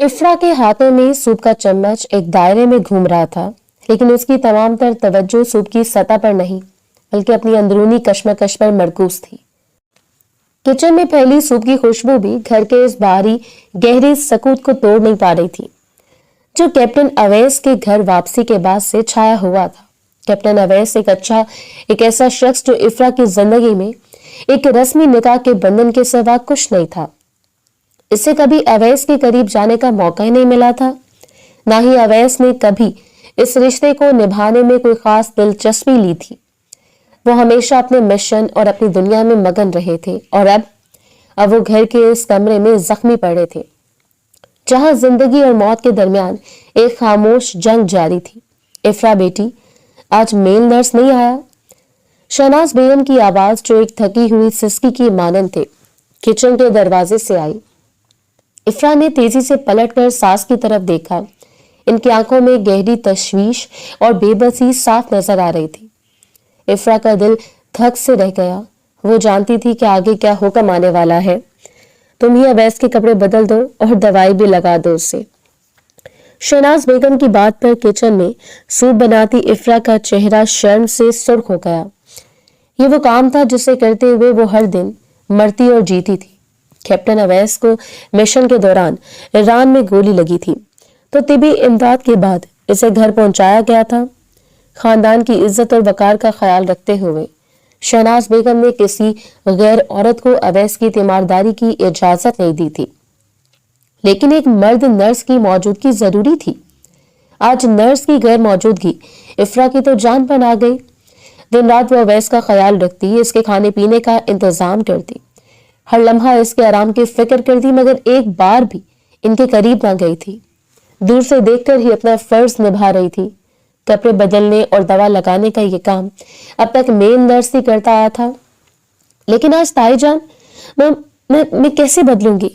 इफ्रा के हाथों में सूप का चम्मच एक दायरे में घूम रहा था, लेकिन उसकी तमाम तर तवज्जो सूप की सतह पर नहीं बल्कि अपनी अंदरूनी कश्मकश पर मरकूज थी। किचन में फैली सूप की खुशबू भी घर के इस बाहरी गहरी सकूत को तोड़ नहीं पा रही थी जो कैप्टन अवैस के घर वापसी के बाद से छाया हुआ था। कैप्टन अवैस एक ऐसा शख्स जो इफ्रा की जिंदगी में एक रस्मी निकाह के बंधन के सिवा कुछ नहीं था। इससे कभी अवैस के करीब जाने का मौका ही नहीं मिला था, ना ही अवैस ने कभी इस रिश्ते को निभाने में कोई खास दिलचस्पी ली थी। वो हमेशा अपने मिशन और अपनी दुनिया में मगन रहे थे और अब वो घर के इस कमरे में जख्मी पड़े थे जहां जिंदगी और मौत के दरमियान एक खामोश जंग जारी थी। इफ्रा बेटी, आज मेल नर्स नहीं आया? शहनाज बेगम की आवाज जो एक थकी हुई सिसकी की मानंद थे किचन के दरवाजे से आई। इफ्रा ने तेजी से पलटकर सास की तरफ देखा। इनकी आंखों में गहरी तशवीश और बेबसी साफ नजर आ रही थी। इफ्रा का दिल धक से रह गया। वो जानती थी कि आगे क्या हुक्म आने वाला है। तुम ही अवैस के कपड़े बदल दो और दवाई भी लगा दो उसे। शहनाज बेगम की बात पर किचन में सूप बनाती इफ्रा का चेहरा शर्म से सुर्ख हो गया। ये वो काम था जिसे करते हुए वो हर दिन मरती और जीती थी। कैप्टन अवैस को मिशन के दौरान ईरान में गोली लगी थी तो तिबी इमदाद के बाद इसे घर पहुंचाया गया था। खानदान की इज्जत और वकार का ख्याल रखते हुए शहनाज बेगम ने किसी गैर औरत को अवैस की तीमारदारी की इजाजत नहीं दी थी, लेकिन एक मर्द नर्स की मौजूदगी जरूरी थी। आज नर्स की गैर मौजूदगी इफ्रा की तो जान पर आ गई। दिन रात वो अवैस का ख्याल रखती, इसके खाने पीने का इंतजाम करती, हर लम्हा इसके आराम की फिक्र करती, मगर एक बार भी इनके करीब ना गई थी। दूर से देखकर ही अपना फर्ज निभा रही थी। कपड़े बदलने और दवा लगाने का ये काम अब तक मेल नर्स ही करता आया था, लेकिन आज ताईजान मैं कैसे बदलूंगी?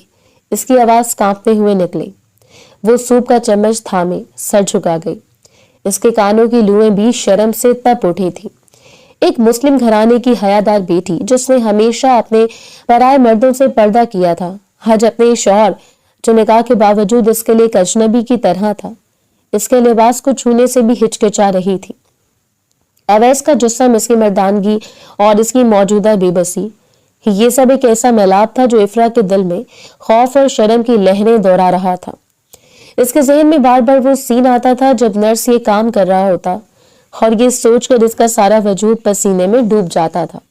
इसकी आवाज कांपते हुए निकली। वो सूप का चम्मच थामे सर झुका गई। इसके कानों की लुएं भी शर्म से तप उठी थी। एक मुस्लिम घराने की हयादार बेटी जिसने हमेशा अपने पराये मर्दों से पर्दा किया था, आज अपने शौहर जो निकाह के बावजूद इसके लिए एक अजनबी की तरह था, इसके लिबास को छूने से भी हिचकिचा रही थी। अवैस का जिस्म, इसकी मर्दानगी और इसकी मौजूदा बेबसी, ये सब एक ऐसा मिलाप था जो इफ्रा के दिल में खौफ और शर्म की लहरें दोहरा रहा था। इसके जहन में बार बार वो सीन आता था जब नर्स ये काम कर रहा होता और ये सोचकर इसका सारा वजूद पसीने में डूब जाता था।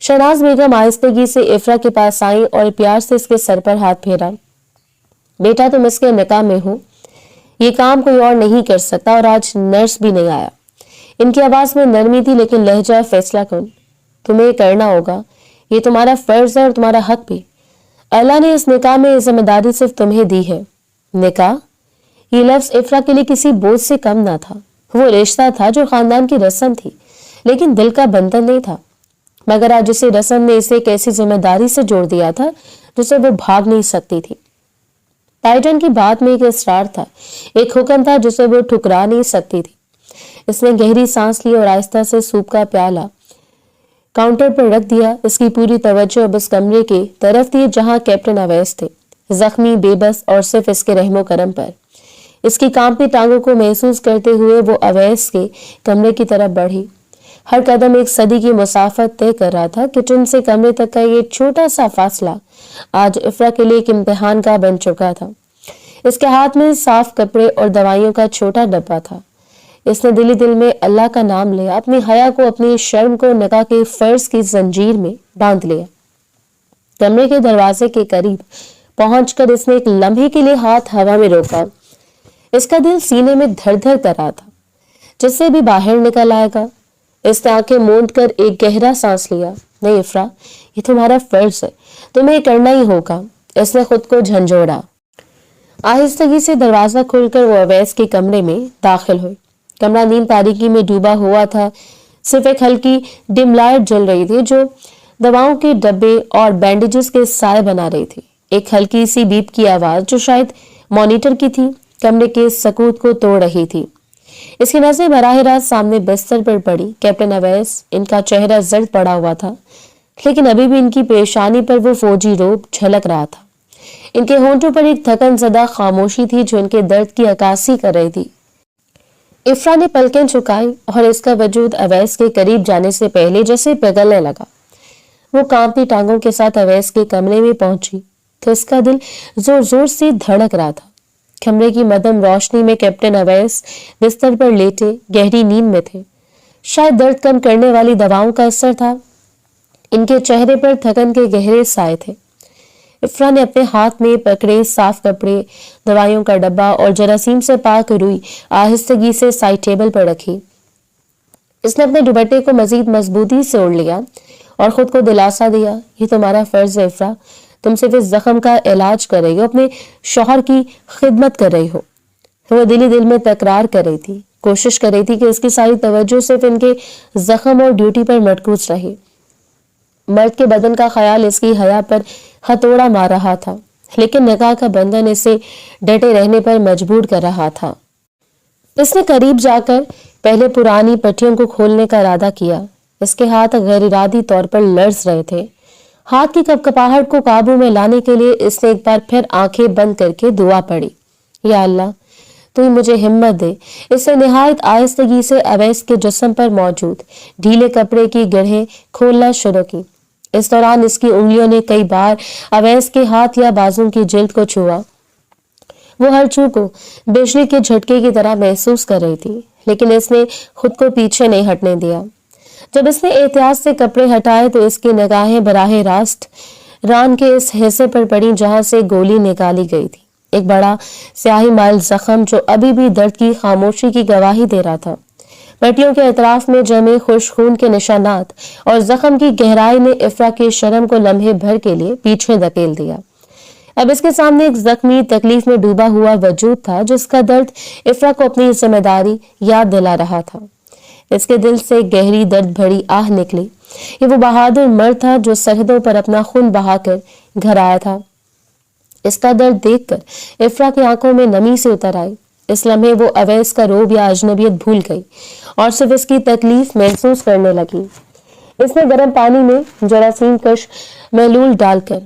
शहनाज बेगम आहिस्तगी से इफ्रा के पास आई और प्यार से इसके सर पर हाथ फेरा। बेटा, तुम इसके निकाह में हो, ये काम कोई और नहीं कर सकता और आज नर्स भी नहीं आया। इनकी आवाज में नरमी थी लेकिन लहजा फैसला कौन। तुम्हें करना होगा, ये तुम्हारा फर्ज है और तुम्हारा हक भी। अल्लाह ने इस निकाह में जिम्मेदारी सिर्फ तुम्हें दी है। निकाह, ये लफ्ज इफ्रा के लिए किसी बोझ से कम ना था। वो रिश्ता था जो खानदान की रस्म थी, लेकिन दिल का बंधन नहीं था। मगर आज इसी रस्म ने इसे एक ऐसी जिम्मेदारी से जोड़ दिया था जिसे वो भाग नहीं सकती थी। टाइटन की बात में एक इसरार था, एक हुक्म था जिसे वो ठुकरा नहीं सकती थी। इसने गहरी सांस ली और आहिस्ता से सूप का प्याला काउंटर पर रख दिया। इसकी पूरी तवज्जो अब इस कमरे के तरफ थी जहां कैप्टन अवैस थे, जख्मी, बेबस और सिर्फ इसके रहमो करम पर। इसकी कांपती टांगों को महसूस करते हुए वो अवैस के कमरे की तरफ बढ़ी। हर कदम एक सदी की मुसाफत तय कर रहा था। किचन से कमरे तक का ये छोटा सा फासला आज इफ्रा के लिए एक इम्तिहान का बन चुका था। इसके हाथ में साफ कपड़े और दवाइयों का छोटा डब्बा था। इसने दिली दिल में अल्लाह का नाम लिया, अपनी हया को, अपनी शर्म को निकाह के फर्ज की जंजीर में बांध लिया। कमरे के दरवाजे के करीब पहुंचकर इसने एक लम्हे के लिए हाथ हवा में रोका। इसका दिल सीने में धड़ धड़ कर रहा था, जिससे भी बाहर निकल आएगा। इसने आंखें मूंद कर एक गहरा सांस लिया। नहीं इफ्रा, ये तुम्हारा फर्ज है, तुम्हें करना ही होगा। इसने खुद को झंझोड़ा। आहिस्तगी से दरवाजा खोलकर वो अवैस के कमरे में दाखिल हुई। कमरा नीम तारीकी में डूबा हुआ था। सिर्फ एक हल्की डिम लाइट जल रही थी जो दवाओं के डब्बे और बैंडेजेस के साए बना रही थी। एक हल्की सी बीप की आवाज जो शायद मॉनिटर की थी, कमरे के सकूत को तोड़ रही थी। इसकी नजरें बराह रास्त सामने बिस्तर पर पड़ी। कैप्टन अवैस, इनका चेहरा जर्द पड़ा हुआ था, लेकिन अभी भी इनकी परेशानी पर वो फौजी रोब झलक रहा था। ان کے ہونٹوں پر ایک تھکن زدہ خاموشی تھی جو ان کے درد کی عکاسی کر رہی تھی۔ افرا نے پلکیں جھکائی اور اس کا وجود اویس کے قریب جانے سے پہلے جیسے پگھلنے لگا۔ وہ کانپتی ٹانگوں کے ساتھ اویس کے کمرے میں پہنچی تو اس کا دل زور زور سے دھڑک رہا تھا۔ کمرے کی مدھم روشنی میں کیپٹن اویس بستر پر لیٹے گہری نیند میں تھے۔ شاید درد کم کرنے والی دواؤں کا اثر تھا۔ ان کے چہرے پر تھکن کے گہرے سائے تھے۔ افرا نے اپنے ہاتھ میں پکڑے صاف کپڑے، دوائیوں کا ڈبہ اور جراثیم سے پاک روئی آہستگی سے سائڈ ٹیبل پر رکھی۔ اس نے اپنے دوپٹے کو مزید مضبوطی سے اوڑھ لیا اور خود کو دلاسا دیا، یہ تمہارا فرض ہے افرا، تم صرف اس زخم کا علاج کر رہی ہو، اپنے شوہر کی خدمت کر رہی ہو۔ وہ دل میں تکرار کر رہی تھی، کوشش کر رہی تھی کہ اس کی ساری توجہ صرف ان کے زخم اور ڈیوٹی پر مرکوز رہے۔ مرد کے بدن کا خیال اس کی حیا پر ہتھوڑا مار رہا تھا، لیکن نکاح کا بندھن اسے ڈٹے رہنے پر مجبور کر رہا تھا۔ اس نے قریب جا کر پہلے پرانی پٹیوں کو کھولنے کا ارادہ کیا۔ اس کے ہاتھ غیر ارادی طور پر لرز رہے تھے۔ ہاتھ کی کپکپاہٹ کو قابو میں لانے کے لیے اس نے ایک بار پھر آنکھیں بند کر کے دعا پڑھی، یا اللہ تو ہی مجھے ہمت دے۔ اس نے نہایت آہستگی سے اویس کے جسم پر موجود ڈھیلے کپڑے کی گڑھیں کھولنا شروع کی۔ اس دوران اس کی انگلیوں نے کئی بار اویس کے ہاتھ یا بازو کی جلد کو چھوا۔ وہ ہر چھو کو بجلی کے جھٹکے کی طرح محسوس کر رہی تھی، لیکن اس نے خود کو پیچھے نہیں ہٹنے دیا۔ جب اس نے احتیاط سے کپڑے ہٹائے تو اس کی نگاہیں براہ راست ران کے اس حصے پر پڑی جہاں سے گولی نکالی گئی تھی، ایک بڑا سیاہی مائل زخم جو ابھی بھی درد کی خاموشی کی گواہی دے رہا تھا۔ پٹیوں کے اطراف میں جمے خشک خون کے نشانات اور زخم کی گہرائی نے افرا کے شرم کو لمحے بھر کے لیے پیچھے دھکیل دیا۔ اب اس کے سامنے ایک زخمی تکلیف میں ڈوبا ہوا وجود تھا جس کا درد افرا کو اپنی ذمہ داری یاد دلا رہا تھا۔ اس کے دل سے گہری درد بھری آہ نکلی۔ یہ وہ بہادر مرد تھا جو سرحدوں پر اپنا خون بہا کر گھر آیا تھا۔ اس کا درد دیکھ کر افرا کی آنکھوں میں نمی سے اتر آئی۔ اس لمحے وہ اویس کا روب یا اجنبیت بھول گئی اور صرف اس کی تکلیف محسوس کرنے لگی۔ اس نے گرم پانی میں جراثیم کش محلول ڈال کر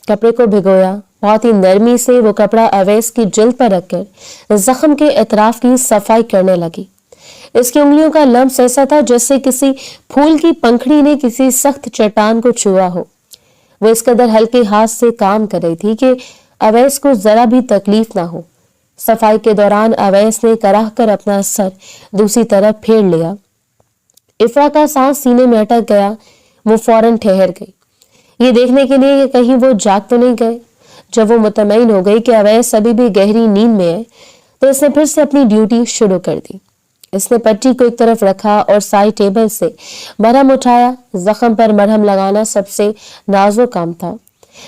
کپڑے کو بھگویا۔ بہت ہی نرمی سے وہ کپڑا اویس کی جلد پر رکھ کر زخم کے اطراف کی صفائی کرنے لگی۔ اس کی انگلیوں کا لمس ایسا تھا جیسے کسی پھول کی پنکھڑی نے کسی سخت چٹان کو چھوا ہو۔ وہ اس قدر ہلکے ہاتھ سے کام کر رہی تھی کہ اویس کو ذرا بھی تکلیف نہ ہو۔ صفائی کے دوران اویس نے کراہ کر اپنا سر دوسری طرف پھیر لیا۔ افرا کا سانس سینے میں اٹک گیا۔ وہ فوراً ٹھہر گئی، یہ دیکھنے کے لیے کہ کہیں وہ جاگ تو نہیں گئے۔ جب وہ مطمئن ہو گئی کہ اویس ابھی بھی گہری نیند میں ہے تو اس نے پھر سے اپنی ڈیوٹی شروع کر دی۔ اس نے پٹی کو ایک طرف رکھا اور سائڈ ٹیبل سے مرہم اٹھایا۔ زخم پر مرہم لگانا سب سے نازک کام تھا۔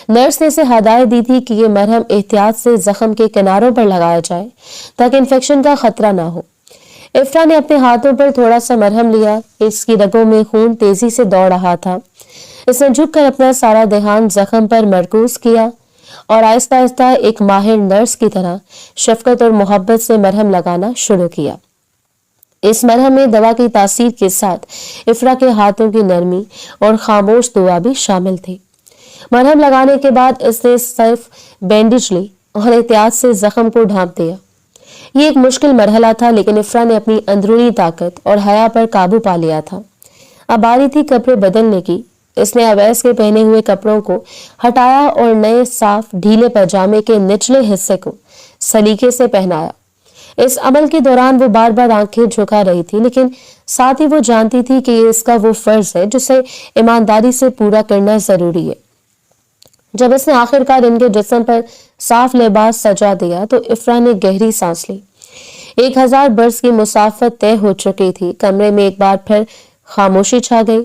نرس نے اسے ہدایت دی تھی کہ یہ مرہم احتیاط سے زخم کے کناروں پر لگایا جائے تاکہ انفیکشن کا خطرہ نہ ہو۔ افرا نے اپنے ہاتھوں پر تھوڑا سا مرہم لیا۔ اس کی رگوں میں خون تیزی سے دوڑ رہا تھا۔ اس نے جھک کر اپنا سارا دھیان زخم پر مرکوز کیا اور آہستہ آہستہ ایک ماہر نرس کی طرح شفقت اور محبت سے مرہم لگانا شروع کیا۔ اس مرہم میں دوا کی تاثیر کے ساتھ افرا کے ہاتھوں کی نرمی اور خاموش دعا بھی شامل تھی۔ مرہم لگانے کے بعد اس نے صرف بینڈیج لی اور احتیاط سے زخم کو ڈھانپ دیا۔ یہ ایک مشکل مرحلہ تھا، لیکن افرا نے اپنی اندرونی طاقت اور حیا پر قابو پا لیا تھا۔ اب باری تھی کپڑے بدلنے کی۔ اس نے اویس کے پہنے ہوئے کپڑوں کو ہٹایا اور نئے صاف ڈھیلے پاجامے کے نچلے حصے کو سلیقے سے پہنایا۔ اس عمل کے دوران وہ بار بار آنکھیں جھکا رہی تھی، لیکن ساتھ ہی وہ جانتی تھی کہ یہ اس کا وہ فرض ہے جسے ایمانداری سے پورا کرنا ضروری ہے۔ جب اس نے آخرکار ان کے جسم پر صاف لباس سجا دیا تو افرا نے گہری سانس لی۔ 1000 برس کی مسافت طے ہو چکی تھی۔ کمرے میں ایک بار پھر خاموشی چھا گئی۔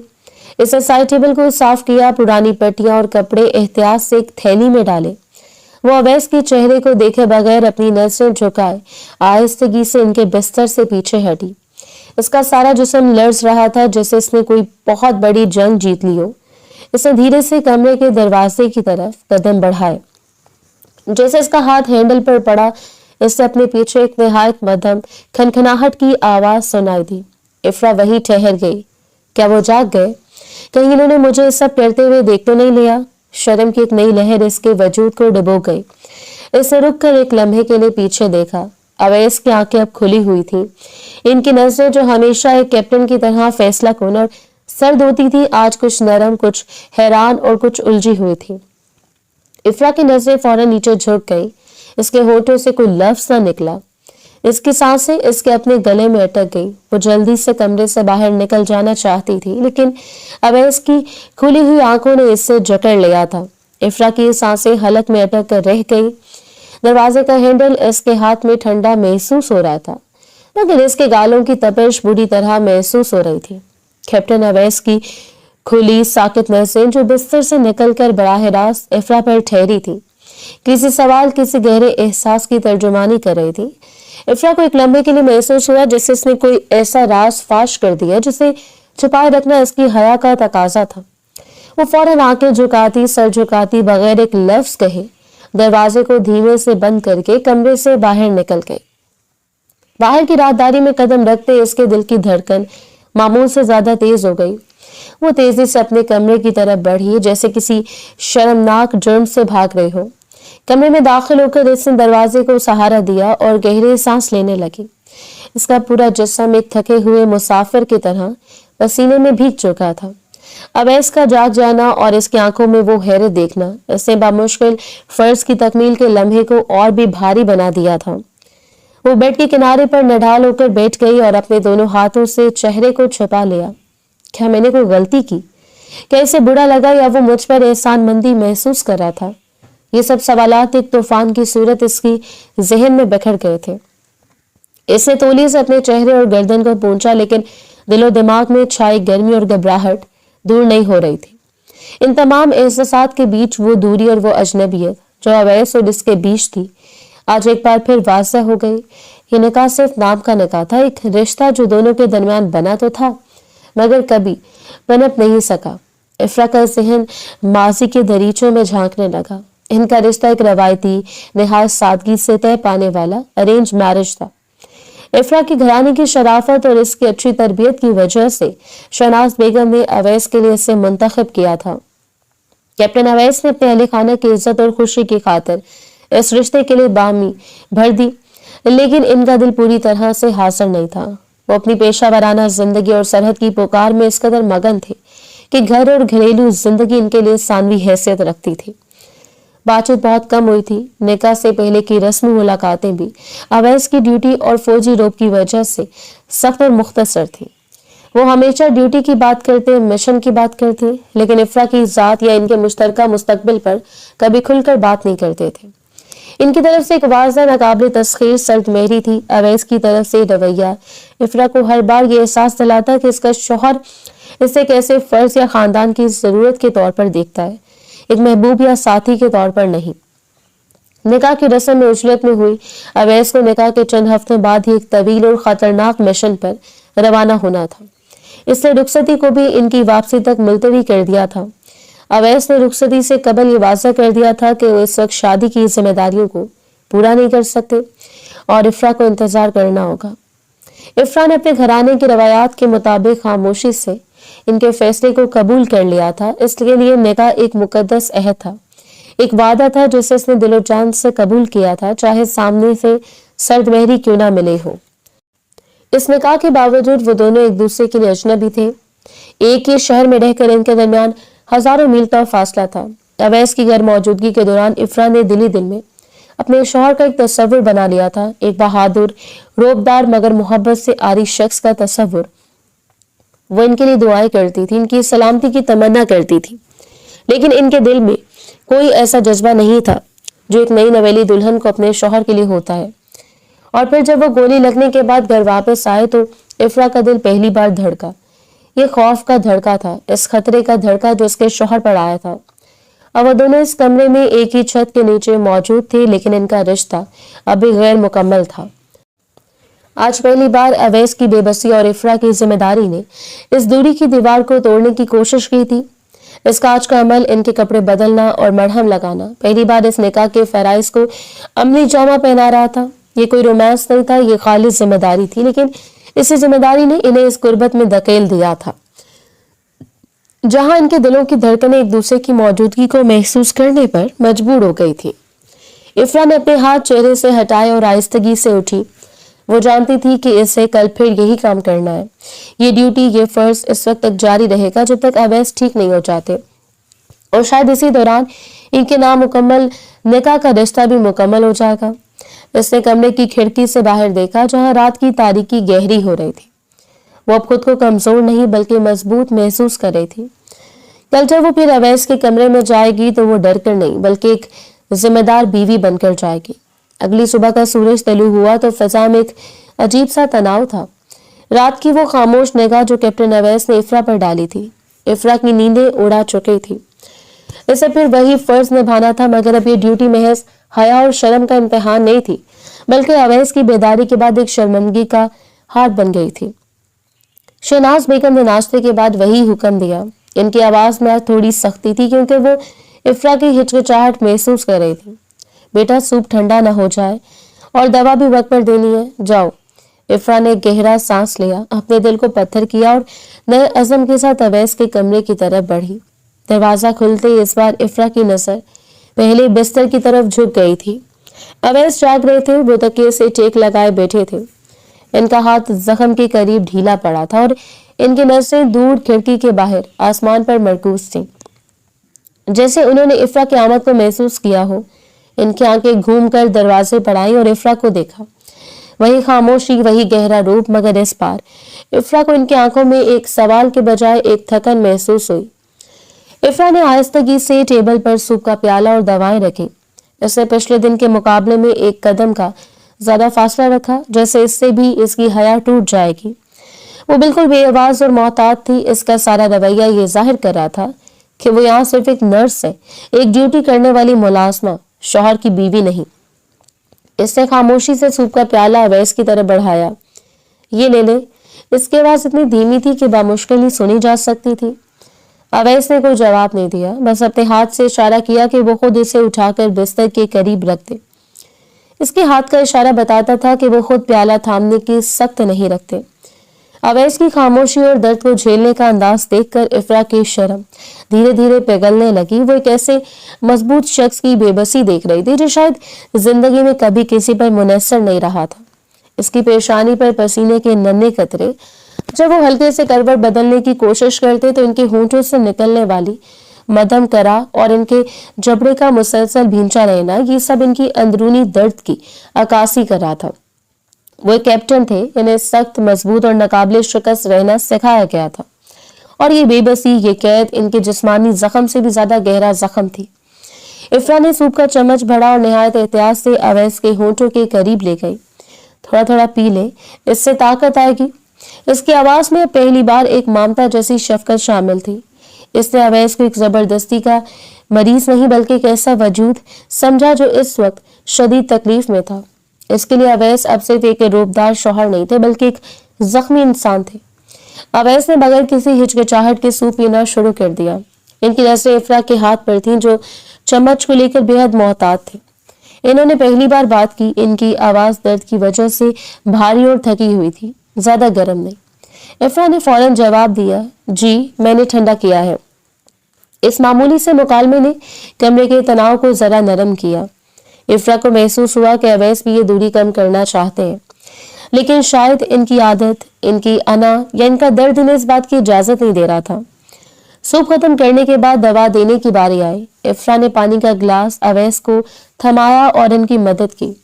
اس نے سائڈ ٹیبل کو صاف کیا، پرانی پٹیاں اور کپڑے احتیاط سے ایک تھیلی میں ڈالے۔ وہ اویس کے چہرے کو دیکھے بغیر اپنی نظریں جھکائے آہستگی سے ان کے بستر سے پیچھے ہٹی۔ اس کا سارا جسم لرز رہا تھا جیسے اس نے کوئی بہت بڑی جنگ جیت لی ہو۔ اس نے دھیرے سے کمرے کے دروازے کی طرف قدم بڑھائے۔ جیسے اس کا ہاتھ ہینڈل پر پڑا، اس سے اپنے پیچھے ایک نہایت مدھم کھنکھناہٹ کی آواز سنائی دی۔ افرا وہیں ٹھہر گئی۔ کیا وہ جاگ گئے؟ کہیں انہوں نے مجھے سب کرتے ہوئے دیکھ تو نہیں لیا؟ शर्म की एक नई लहर इसके वजूद को डुबो गई। इसने रुक कर एक लम्हे के लिए पीछे देखा। अवैस की आंखें अब खुली हुई थी। इनकी नजरें जो हमेशा एक कैप्टन की तरह फैसला कौन और सर्द होती थी, आज कुछ नरम, कुछ हैरान और कुछ उलझी हुई थी। इफ्रा की नजरें फौरन नीचे झुक गई। इसके होठों से कोई लफ्ज न निकला। इसकी सांसें इसके अपने गले में अटक गई। वो जल्दी से कमरे से बाहर निकल जाना चाहती थी, लेकिन अवैस की खुली हुई आंखों ने इससे जकड़ लिया था। इफ्रा की सांसें हलक में अटक कर रह गई। दरवाजे का हैंडल इसके हाथ में ठंडा महसूस हो रहा था, मगर इसके गालों की तपिश बुरी तरह महसूस हो रही थी। कैप्टन अवैस की खुली साकित नजरें जो बिस्तर से निकलकर बराह रास्त इफ्रा पर ठहरी थी, किसी सवाल, किसी गहरे एहसास की तर्जुमानी कर रही थी। इफ्रा को एक लम्हे के लिए महसूस हुआ जैसे इसने कोई ऐसा राज फाश कर दिया जिसे छुपाए रखना इसकी हया का तकाजा था। वो फौरन आंखें झुकाती, सर झुकाती, बगैर एक लफ्ज कहे दरवाजे को धीमे से बंद करके कमरे से बाहर निकल गई। बाहर की राहदारी में कदम रखते इसके दिल की धड़कन मामूल से ज्यादा तेज हो गई। वो तेजी से अपने कमरे की तरफ बढ़ी, जैसे किसी शर्मनाक जुर्म से भाग रही हो। कमरे में दाखिल होकर इसने दरवाजे को सहारा दिया और गहरी सांस लेने लगी। इसका पूरा जिस्म एक थके हुए मुसाफिर की तरह पसीने में भीग चुका था। अवैस का जाग जाना और इसकी आंखों में वो हैरत देखना इसने बामुश्किल फर्ज की तकमील के लम्हे को और भी भारी बना दिया था। वो बेड के किनारे पर नढाल होकर बैठ गई और अपने दोनों हाथों से चेहरे को छिपा लिया। क्या मैंने कोई गलती की? क्या इसे बुरा लगा या वो मुझ पर एहसानमंदी महसूस कर रहा था? ये सब सवालात एक तूफान की सूरत इसकी जहन में बिखर गए थे। इसने तौलिए से अपने चेहरे और गर्दन को पोंछा, लेकिन दिलो दिमाग में छाई गर्मी और घबराहट दूर नहीं हो रही थी। इन तमाम एहसासात के बीच वो दूरी और वो अजनबियत जो अवैस और इसके बीच थी, आज एक बार फिर वाज़ेह हो गई। ये निकाह सिर्फ नाम का निकाह था, एक रिश्ता जो दोनों के दरमियान बना तो था, मगर कभी पनप नहीं सका। इफ्रा का ज़हन माजी के दरीचों में झांकने लगा। इनका रिश्ता एक रवायती, निहायत सादगी से तय पाने वाला अरेंज मैरिज था। इफ्रा की घराने की शराफत और इसकी अच्छी तरबियत की वजह से शहनाज बेगम ने अवैस के लिए इसे मुंतखब किया था। कैप्टन अवैस ने अपने अहले खाना की इज्जत और खुशी की खातिर इस रिश्ते के लिए बामी भर दी, लेकिन इनका दिल पूरी तरह से हाजिर नहीं था। वो अपनी पेशा वाराना जिंदगी और सरहद की पुकार में इस कदर मगन थे कि घर और घरेलू जिंदगी इनके लिए सानवी हैसियत रखती थी। बातचीत बहुत कम हुई थी। निकाह से पहले की रस्मी मुलाकातें भी अवैस की ड्यूटी और फौजी रोब की वजह से सख्त और मुख्तसर थी। वो हमेशा ड्यूटी की बात करते, मिशन की बात करते, लेकिन इफ्रा की जात या इनके मुश्तरका मुस्तकबिल पर कभी खुलकर बात नहीं करते थे। इनकी तरफ से एक वाज़ह नाकाबिल तस्खीर सर्द मेहरी थी। अवैस की तरफ से रवैया इफ्रा को हर बार ये एहसास दिलाता कि इसका शौहर इसे कैसे फर्ज या खानदान की जरूरत के तौर पर देखता है, एक महबूब या साथी के तौर पर नहीं। निकाह की रस्म में उजलत में हुई। अवैस को निकाह के चंद हफ्ते बाद ही एक तवील और खतरनाक मिशन पर रवाना होना था। इसने रुखसती को भी इनकी वापसी तक मुलतवी कर दिया था। अवैस ने रुखसती से कबल ये वाज़ा कर दिया था कि वो इस वक्त शादी की जिम्मेदारियों को पूरा नहीं कर सकते और इफ्रा को इंतजार करना होगा। इफ्रा ने अपने घराने की रवायात के मुताबिक खामोशी से इनके फैसले को कबूल कर लिया था। इसके लिए निकाह एक मुकद्दस अहद था, एक वादा था जिसे इसने दिलो जान से कबूल किया था, चाहे सामने से सर्द महरी क्यों ना मिले हो। इस निकाह के बावजूद वो दोनों एक दूसरे के लिए अजनबी थे। एक ही शहर में रहकर इनके दरमियान हजारों मील का फासला था। अवैस की गैर मौजूदगी के दौरान इफ्रा ने दिली दिल में अपने शौहर का एक तस्वुर बना लिया था, एक बहादुर, रोबदार मगर मोहब्बत से आरी शख्स का तस्वुर। वो इनके लिए दुआएं करती थी, इनकी सलामती की तमन्ना करती थी, लेकिन इनके दिल में कोई ऐसा जज्बा नहीं था जो एक नई नवेली दुल्हन को अपने शौहर के लिए होता है। और फिर जब वो गोली लगने के बाद घर वापस आए तो इफ्रा का दिल पहली बार धड़का। ये खौफ का धड़का था, इस खतरे का धड़का जो उसके शौहर पर आया था। अब वो दोनों इस कमरे में एक ही छत के नीचे मौजूद थे, लेकिन इनका रिश्ता अभी गैर मुकम्मल था। आज पहली बार अवैस की बेबसी और इफ्रा की जिम्मेदारी ने इस दूरी की दीवार को तोड़ने की कोशिश की थी। इसका आज का अमल इनके कपड़े बदलना और मरहम लगाना पहली बार इस निकाह के फराइज को अमली जामा पहना रहा था। ये कोई रोमांस नहीं था, ये खालिस जिम्मेदारी थी, लेकिन इसी जिम्मेदारी ने इन्हें इस गुर्बत में धकेल दिया था। जहां इनके दिलों की धड़कनें एक दूसरे की मौजूदगी को महसूस करने पर मजबूर हो गई थी। इफ्रा ने अपने हाथ चेहरे से हटाए और आहिस्तगी से उठी। वो जानती थी कि इसे कल फिर यही काम करना है। ये ड्यूटी, ये फर्ज इस वक्त तक जारी रहेगा जब तक अवैस ठीक नहीं हो जाते, और शायद इसी दौरान इनके नामुकम्मल निकाह का रिश्ता भी मुकम्मल हो जाएगा। इसने कमरे की खिड़की से बाहर देखा, जहां रात की तारीकी गहरी हो रही थी। वो अब खुद को कमजोर नहीं बल्कि मजबूत महसूस कर रही थी। कल जब वो फिर अवैस के कमरे में जाएगी तो वो डर कर नहीं बल्कि एक जिम्मेदार बीवी बनकर जाएगी। अगली सुबह का सूरज तलू हुआ तो फिजा में एक अजीब सा तनाव था। रात की वो खामोश निगाह जो कैप्टन अवैस ने इफ्रा पर डाली थी। इफ्रा की नींदें उड़ा चुकी थी। इसे फिर वही फर्ज निभाना था, मगर अब ये ड्यूटी महज हया और शर्म का इम्तिहान नहीं थी, बल्कि अवैस की बेदारी के बाद एक शर्मंदगी का हाथ बन गई थी। शहनाज बेगम ने नाश्ते के बाद वही हुक्म दिया। इनकी आवाज में आज थोड़ी सख्ती थी, क्योंकि वो इफ्रा की हिचकिचाहट महसूस कर रही थी। बेटा, सूप ठंडा ना हो जाए और दवा भी वक्त पर देनी है, जाओ। इफ्रा ने गहरा सांस लिया, अपने दिल को पत्थर किया और नए अज़म के साथ अवैस के कमरे की तरफ बढ़ी। दरवाजा खुलते इस बार इफ्रा की नजर पहले बिस्तर की तरफ झुक गई थी। अवैस जाग रहे थे, वो तकिए से टेक लगाए बैठे थे। इनका हाथ जख्म के करीब ढीला पड़ा था और इनकी नजरें दूर खिड़की के बाहर आसमान पर मरकूज थी, जैसे उन्होंने इफ्रा की आमद को महसूस किया हो। इनकी आंखें घूमकर दरवाजे पर आई और इफ्रा को देखा। वही खामोशी, वही गहरा रूप, मगर इस बार इफ्रा को इनकी आंखों में एक सवाल के बजाय एक थकन महसूस हुई। इफ्रा ने आहिस्तगी से टेबल पर सूप का प्याला और दवाएं रखी। इसने पिछले दिन के मुकाबले में एक कदम का ज्यादा फासला रखा, जैसे इससे भी इसकी हया टूट जाएगी। वो बिल्कुल बेआवाज और मोहतात थी। इसका सारा रवैया ये जाहिर कर रहा था कि वो यहाँ सिर्फ एक नर्स है, एक ड्यूटी करने वाली मुलाजमा, शौहर की बीवी नहीं। इसने खामोशी से सूप का प्याला अवैस की तरफ बढ़ाया। ये ले ले। इसकी आवाज इतनी धीमी थी कि बामुश्किल ही सुनी जा सकती थी। अवैस ने कोई जवाब नहीं दिया, बस अपने हाथ से इशारा किया कि वो खुद इसे उठाकर बिस्तर के करीब रख दे। इसके हाथ का इशारा बताता था कि वो खुद प्याला थामने की सख्त नहीं रखते। अवैस की खामोशी और दर्द को झेलने का अंदाज देखकर इफ्रा की शर्म धीरे धीरे पिघलने लगी। वो एक ऐसे मजबूत शख्स की बेबसी देख रही थी जो शायद जिंदगी में कभी किसी पर मुनस्सर नहीं रहा था। इसकी पेशानी पर पसीने के नन्हे कतरे जब वो हल्के से करवट बदलने की कोशिश करते तो इनके होंठों से निकलने वाली मध्यम करा और इनके जबड़े का मुसलसल भींचा रहना, ये सब इनकी अंदरूनी दर्द की अक्कासी कर रहा था। वो एक कैप्टन थे, इन्हें सख्त, मजबूत और नाकाबिले शिकस्त रहना सिखाया गया था, और ये बेबसी, ये कैद इनके जिस्मानी जख्म से भी ज्यादा गहरा जख्म थी। इफ्रा ने सूप का चम्मच भरा और निहायत एहतियात से अवैस के होंठों के करीब ले गई। थोड़ा थोड़ा पी ले, इससे ताकत आएगी। इसकी आवाज में पहली बार एक ममता जैसी शफकत शामिल थी। इसने अवैस को एक जबरदस्ती का मरीज नहीं बल्कि एक ऐसा वजूद समझा जो इस वक्त शदीद तकलीफ में था। इसके लिए अवैस अब सिर्फ एक रूपदार शौहर नहीं थे बल्कि एक जख्मी इंसान थे। अवैस ने बगैर किसी हिचकिचाहट के सूप पीना शुरू कर दिया। इनकी नजरें इफ्रा के हाथ पर थीं जो चम्मच को लेकर बेहद मोहतात थे। इन्होंने पहली बार बात की। इनकी आवाज दर्द की वजह से भारी और थकी हुई थी, ज्यादा गर्म नहीं। इफ्रा ने फौरन जवाब दिया, जी मैंने ठंडा किया है। इस मामूली से मुकालमे ने कमरे के तनाव को जरा नरम किया। इफ्रा को महसूस हुआ कि अवैस भी ये दूरी कम करना चाहते हैं, लेकिन शायद इनकी आदत, इनकी अना या इनका दर्द इन्हें इस बात की इजाजत नहीं दे रहा था। सूप खत्म करने के बाद दवा देने की बारी आई। इफ्रा ने पानी का गिलास अवैस को थमाया और इनकी मदद की।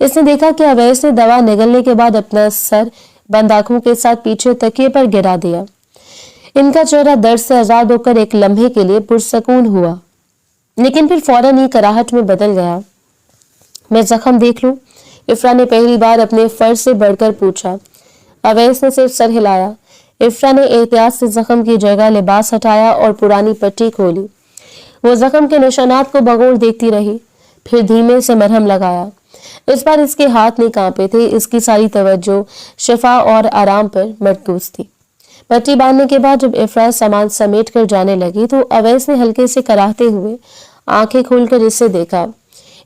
इसने देखा कि अवैस ने दवा निगलने के बाद अपना सर बंद आंखों के साथ पीछे तकिए पर गिरा दिया। इनका चेहरा दर्द से आजाद होकर एक लम्हे के लिए पुरसकून हुआ, लेकिन फिर फौरन ही कराहट में बदल गया। मैं जख्म देख लूं? इफ्रा ने पहली बार अपने फर्ज से बढ़कर पूछा। अवैस ने सिर्फ सर हिलाया। इफ्रा ने एहतियात से जख्म की जगह लिबास हटाया और पुरानी पट्टी खोली। वो जख्म के निशानात को बगौर देखती रही, फिर धीमे से मरहम लगाया। इस बार इसके हाथ नहीं कांपे थे। इसकी सारी तवज्जो शिफा और आराम पर मरकूज थी। पट्टी बांधने के बाद जब इफ्रा सामान समेट कर जाने लगी तो अवैस ने हल्के से कराहते हुए आंखें खोलकर इसे देखा।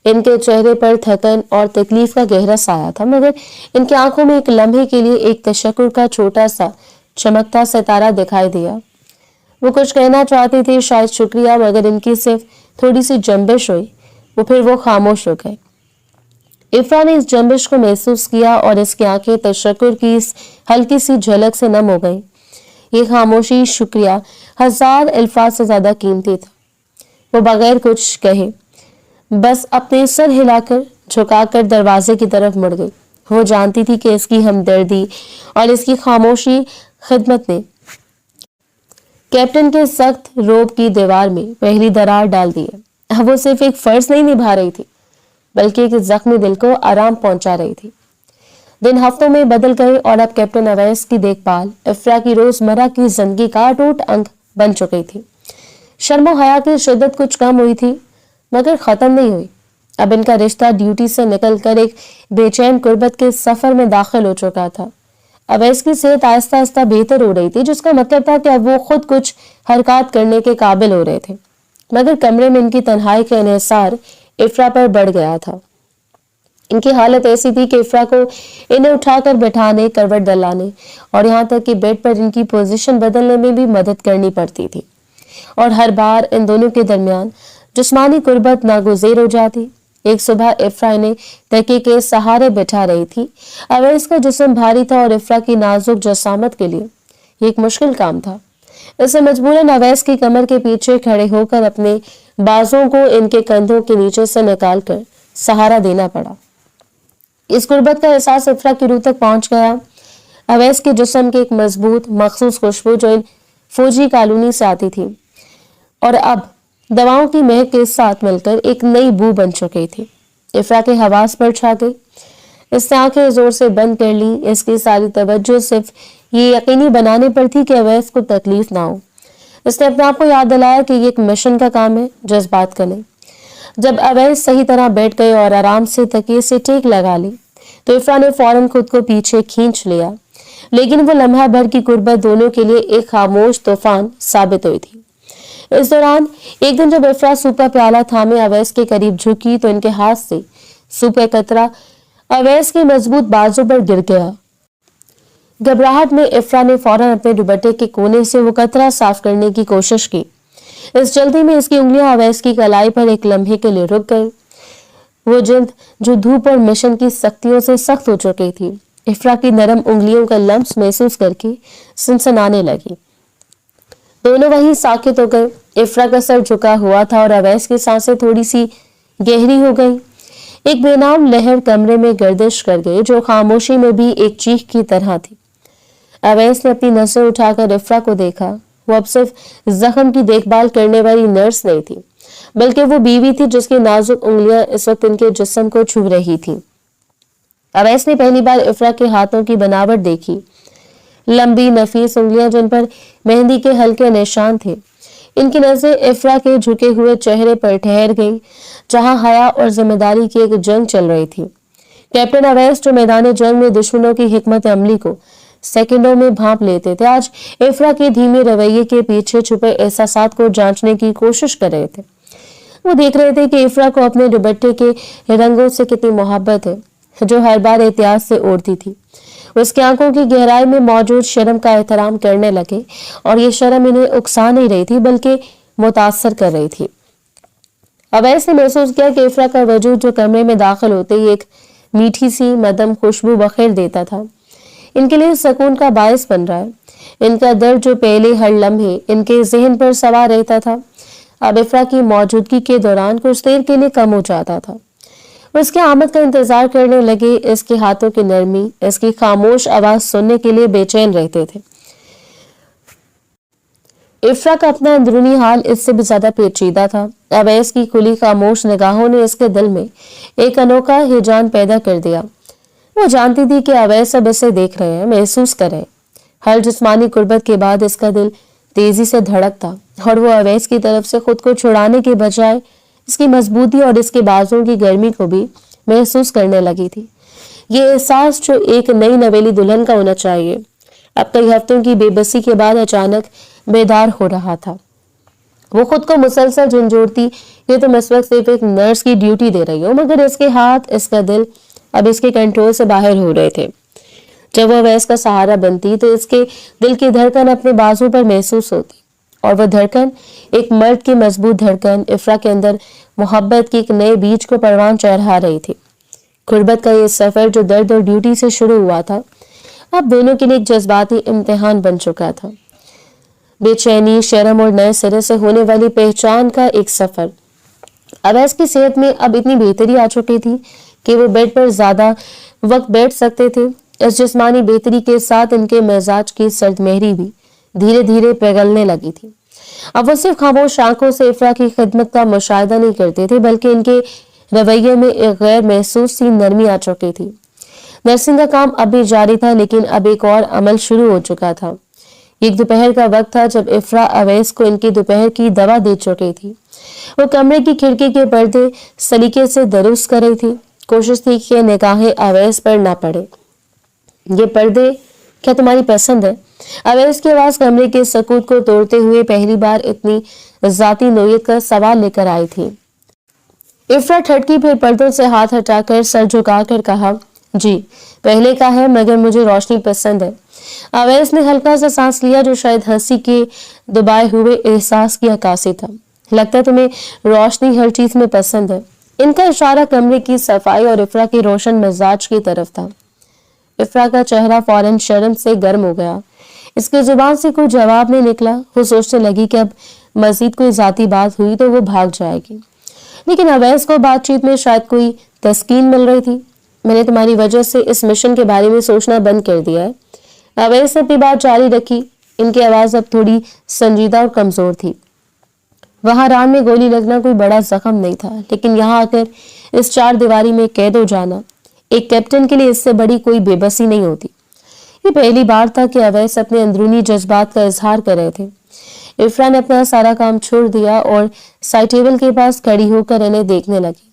इनके चेहरे पर थकन और तकलीफ का गहरा साया था, मगर इनकी आंखों में एक लम्हे के लिए एक तशक्कुर का छोटा सा चमकता सितारा दिखाई दिया। वो कुछ कहना चाहते थे, शायद शुक्रिया, मगर इनकी सिर्फ थोड़ी सी जंबिश हुई, फिर वो खामोश हो गए। इफ्रा ने इस जंबिश को महसूस किया और इसकी आंखें तशक्कुर की इस हल्की सी झलक से नम हो गई। ये खामोशी शुक्रिया 1000 अल्फाज से ज्यादा कीमती था। वो बगैर कुछ कहे बस अपने सर हिलाकर झुकाकर दरवाजे की तरफ मुड़ गई। वो जानती थी कि इसकी हमदर्दी और इसकी खामोशी खिदमत ने कैप्टन के सख्त रोब की दीवार में पहली दरार डाल दी है। अब वो सिर्फ एक फर्ज नहीं निभा रही थी, बल्कि एक जख्मी दिल को आराम पहुंचा रही थी। दिन हफ्तों में बदल गए और अब कैप्टन अवैस की देखभाल इफ्रा की रोजमर्रा की जिंदगी का अटूट अंग बन चुकी थी। शर्मो हया की शिद्दत कुछ कम हुई थी, मगर खत्म नहीं हुई। अब इनका रिश्ता ड्यूटी से निकलकर एक बेचैन कुर्बत के सफर में दाखिल हो चुका था। अवैस की सेहत आहिस्ता आहिस्ता बेहतर हो रही थी, जिसका मतलब था कि अब वो खुद कुछ हरकत करने के काबिल हो रहे थे। मगर कमरे में इनकी तन्हाई का इन्हिसार इफ्रा पर बढ़ गया था। इनकी हालत ऐसी थी कि इफ्रा को इन्हें उठाकर बैठाने, करवट दलाने और यहाँ तक कि बेड पर इनकी पोजीशन बदलने में भी मदद करनी पड़ती थी। और हर बार इन दोनों के दरमियान जिस्मानी कुर्बत नागुज़ेर हो जाती। एक सुबह इफ्रा इन्हें तकिए के सहारे बैठा रही थी। अवैस का जिस्म भारी था और इफ्रा की नाजुक जसामत के लिए ये एक मुश्किल काम था। इसे मजबूरन अवैस की कमर के पीछे खड़े होकर अपने बाजों को इनके कंधों के नीचे से निकालकर सहारा देना पड़ा। इस गुर्बत का एहसास इफ्रा की रूह तक पहुंच गया। अवैस के जिस्म की एक मजबूत मखसूस खुशबू जो इन फौजी कॉलोनी से आती थी और अब दवाओं की महक के साथ मिलकर एक नई बू बन चुकी थी, इफ्रा के हवास पर छा गई। इसने आंखें जोर से बंद कर ली। इसकी सारी तवज्जो सिर्फ ये यकीनी बनाने पर थी कि अवैस को तकलीफ ना हो। इसने अपने आप को याद दिलाया कि ये एक मिशन का काम है, जज्बात का नहीं। जब अवैस सही तरह बैठ गए और आराम से तकिए से टेक लगा ली तो इफ्रा ने फौरन खुद को पीछे खींच लिया, लेकिन वो लम्हा भर की कुर्बत दोनों के लिए एक खामोश तूफान साबित हुई थी। इस दौरान एक दिन जब इफ्रा सूप का प्याला थामे अवैस के करीब झुकी तो इनके हाथ से सूप का कतरा अवैस के मजबूत बाजू पर गिर गया। घबराहट में इफ्रा ने फौरन अपने दुपट्टे के कोने से वो कतरा साफ करने की कोशिश की। इस जल्दी में इसकी उंगलियां अवैस की कलाई पर एक लम्हे के लिए रुक गई। वो जिल्द जो धूप और मिशन की सख्तियों से सख्त हो चुकी थी, इफ्रा की नरम उंगलियों का लम्स महसूस करके सनसनाने लगी। दोनों वहीं साकित हो गए। इफ्रा का सर झुका हुआ था और अवैस की सांसें थोड़ी सी गहरी हो गई। एक बेनाम लहर कमरे में गर्दिश कर गई जो खामोशी में भी एक चीख की तरह थी। अवैस ने अपनी नजर उठाकर इफ्रा को देखा। वो अब सिर्फ जख्म की देखभाल करने वाली नर्स नहीं थी, बल्कि वो बीवी थी जिसकी नाजुक उंगलियां इस वक्त इनके जिस्म को छू रही थी। अवैस ने पहली बार इफ्रा के हाथों की बनावट देखी। लंबी नफीस उंगलियां जिन पर मेहंदी के हल्के निशान थे। इनकी नजरें इफ्रा के झुके हुए चेहरे पर ठहर गई, जहां हया और जिम्मेदारी की एक जंग चल रही थी। कैप्टन अवैस जो मैदान जंग में दुश्मनों की हिकमत अमली को सेकंडों में भांप लेते थे, आज इफ्रा के धीमे रवैये के पीछे छुपे एहसासात को जांचने की कोशिश कर रहे थे। वो देख रहे थे कि इफ्रा को अपने दुपट्टे के रंगों से कितनी मोहब्बत है, जो हर बार एहतियात से ओढ़ती थी। उसकी आंखों की गहराई में मौजूद शर्म का एहतराम करने लगे और ये शर्म इन्हें उकसा नहीं रही थी, बल्कि मुतासर कर रही थी। अवैस ने महसूस किया कि इफ्रा का वजूद जो कमरे में दाखिल होते ही एक मीठी सी मदम खुशबू बखेर देता था, इनके लिए सुकून का बायस बन रहा है। इनका दर्द जो पहले हर लम्हे इनके जहन पर सवार रहता था, अब इफ्रा की मौजूदगी के दौरान कुछ देर के लिए कम हो जाता था। उसके आमद का इंतजार करने लगे। इसके हाथों की नरमी, इसकी खामोश आवाज सुनने के लिए बेचैन रहते थे। इफ्रा का अपना अंदरूनी हाल इससे भी ज्यादा पेचीदा था। अवैस की खुली खामोश निगाहों ने इसके दिल में एक अनोखा हिजान पैदा कर दिया। वो जानती थी कि अवैस अब इसे देख रहे हैं, महसूस कर रहे हैं। हर जिस्मानी कुर्बत के बाद इसका दिल तेजी से धड़कता और वो अवैस की तरफ से खुद को छुड़ाने के बजाय इसकी मजबूती और इसके बाजों की गर्मी को भी महसूस करने लगी थी। ये एहसास जो एक नई नवेली दुल्हन का होना चाहिए, अब कई हफ्तों की बेबसी के बाद अचानक बेदार हो रहा था। वो खुद को मुसलसल झंझोड़ती, ये तो इस वक्त सिर्फ एक नर्स की ड्यूटी दे रही हो, मगर इसके हाथ, इसका दिल अब इसके कंट्रोल से बाहर हो रहे थे। जब वो अवैस का सहारा बनती तो इसके दिल की धड़कन अपने बाजू पर महसूस होती। और वह धड़कन एक मर्द की मजबूत धड़कन इफ्रा के अंदर मोहब्बत की एक नए बीज को परवान चढ़ा रही थी। गुर्बत का ये सफर जो दर्द और ड्यूटी से शुरू हुआ था, अब दोनों के लिए एक जज्बाती इम्तिहान बन चुका था। बेचैनी, शर्म और नए सिरे से होने वाली पहचान का एक सफर। अवैस की सेहत में अब इतनी बेहतरी आ चुकी थी कि वो बेड पर ज्यादा वक्त बैठ सकते थे। इस जिस्मानी बेहतरी के साथ इनके मिजाज की सर्दमेहरी भी धीरे धीरे पिघलने लगी थी। अब वो सिर्फ खामोश आंखों से इफ्रा की खिदमत का मुशाहिदा नहीं करते थे, बल्कि इनके रवैये में एक गैर महसूस सी नरमी आ चुकी थी। नर्सिंग का काम अब भी जारी था, लेकिन अब एक और अमल शुरू हो चुका था। एक दोपहर का वक्त था जब इफ्रा अवैस को इनकी दोपहर की दवा दे चुकी थी। वो कमरे की खिड़की के पर्दे सलीके से दुरुस्त कर रही थी। कोशिश थी कि निगाहें अवैस पर ना पड़े। ये पर्दे क्या तुम्हारी पसंद है? अवैस की आवाज कमरे के सकूत को तोड़ते हुए पहली बार इतनी जाती नोयत का सवाल लेकर आई थी। इफ्रा ठटकी, फिर पर्दों से हाथ हटाकर सर झुकाकर कहा, जी पहले का है, मगर मुझे रोशनी पसंद है। अवैस ने हल्का सा सांस लिया, जो शायद हंसी के दबाए हुए एहसास की अक्कासी था। लगता है तुम्हें रोशनी हर चीज में पसंद है। इनका इशारा कमरे की सफाई और इफ्रा के रोशन मिजाज की तरफ था। इफ्रा का चेहरा फौरन शर्म से गर्म हो गया। इसके जुबान से कोई जवाब नहीं निकला। वो सोचने लगी कि अब मजीद कोई जाती बात हुई तो वो भाग जाएगी, लेकिन अवैस को बातचीत में शायद कोई तस्कीन मिल रही थी। मैंने तुम्हारी वजह से इस मिशन के बारे में सोचना बंद कर दिया है। अवैस ने अपनी बात जारी रखी। इनकी आवाज अब थोड़ी संजीदा और कमजोर थी। वहां रान में गोली लगना कोई बड़ा जख्म नहीं था, लेकिन यहाँ आकर इस चार दीवारी में कैद हो जाना एक कैप्टन के लिए इससे बड़ी कोई बेबसी नहीं होती। ये पहली बार था कि अवैस अपने अंदरूनी जज्बात का इजहार कर रहे थे। इफ्रा ने अपना सारा काम छोड़ दिया और साइड टेबल के पास खड़ी होकर इन्हें देखने लगी।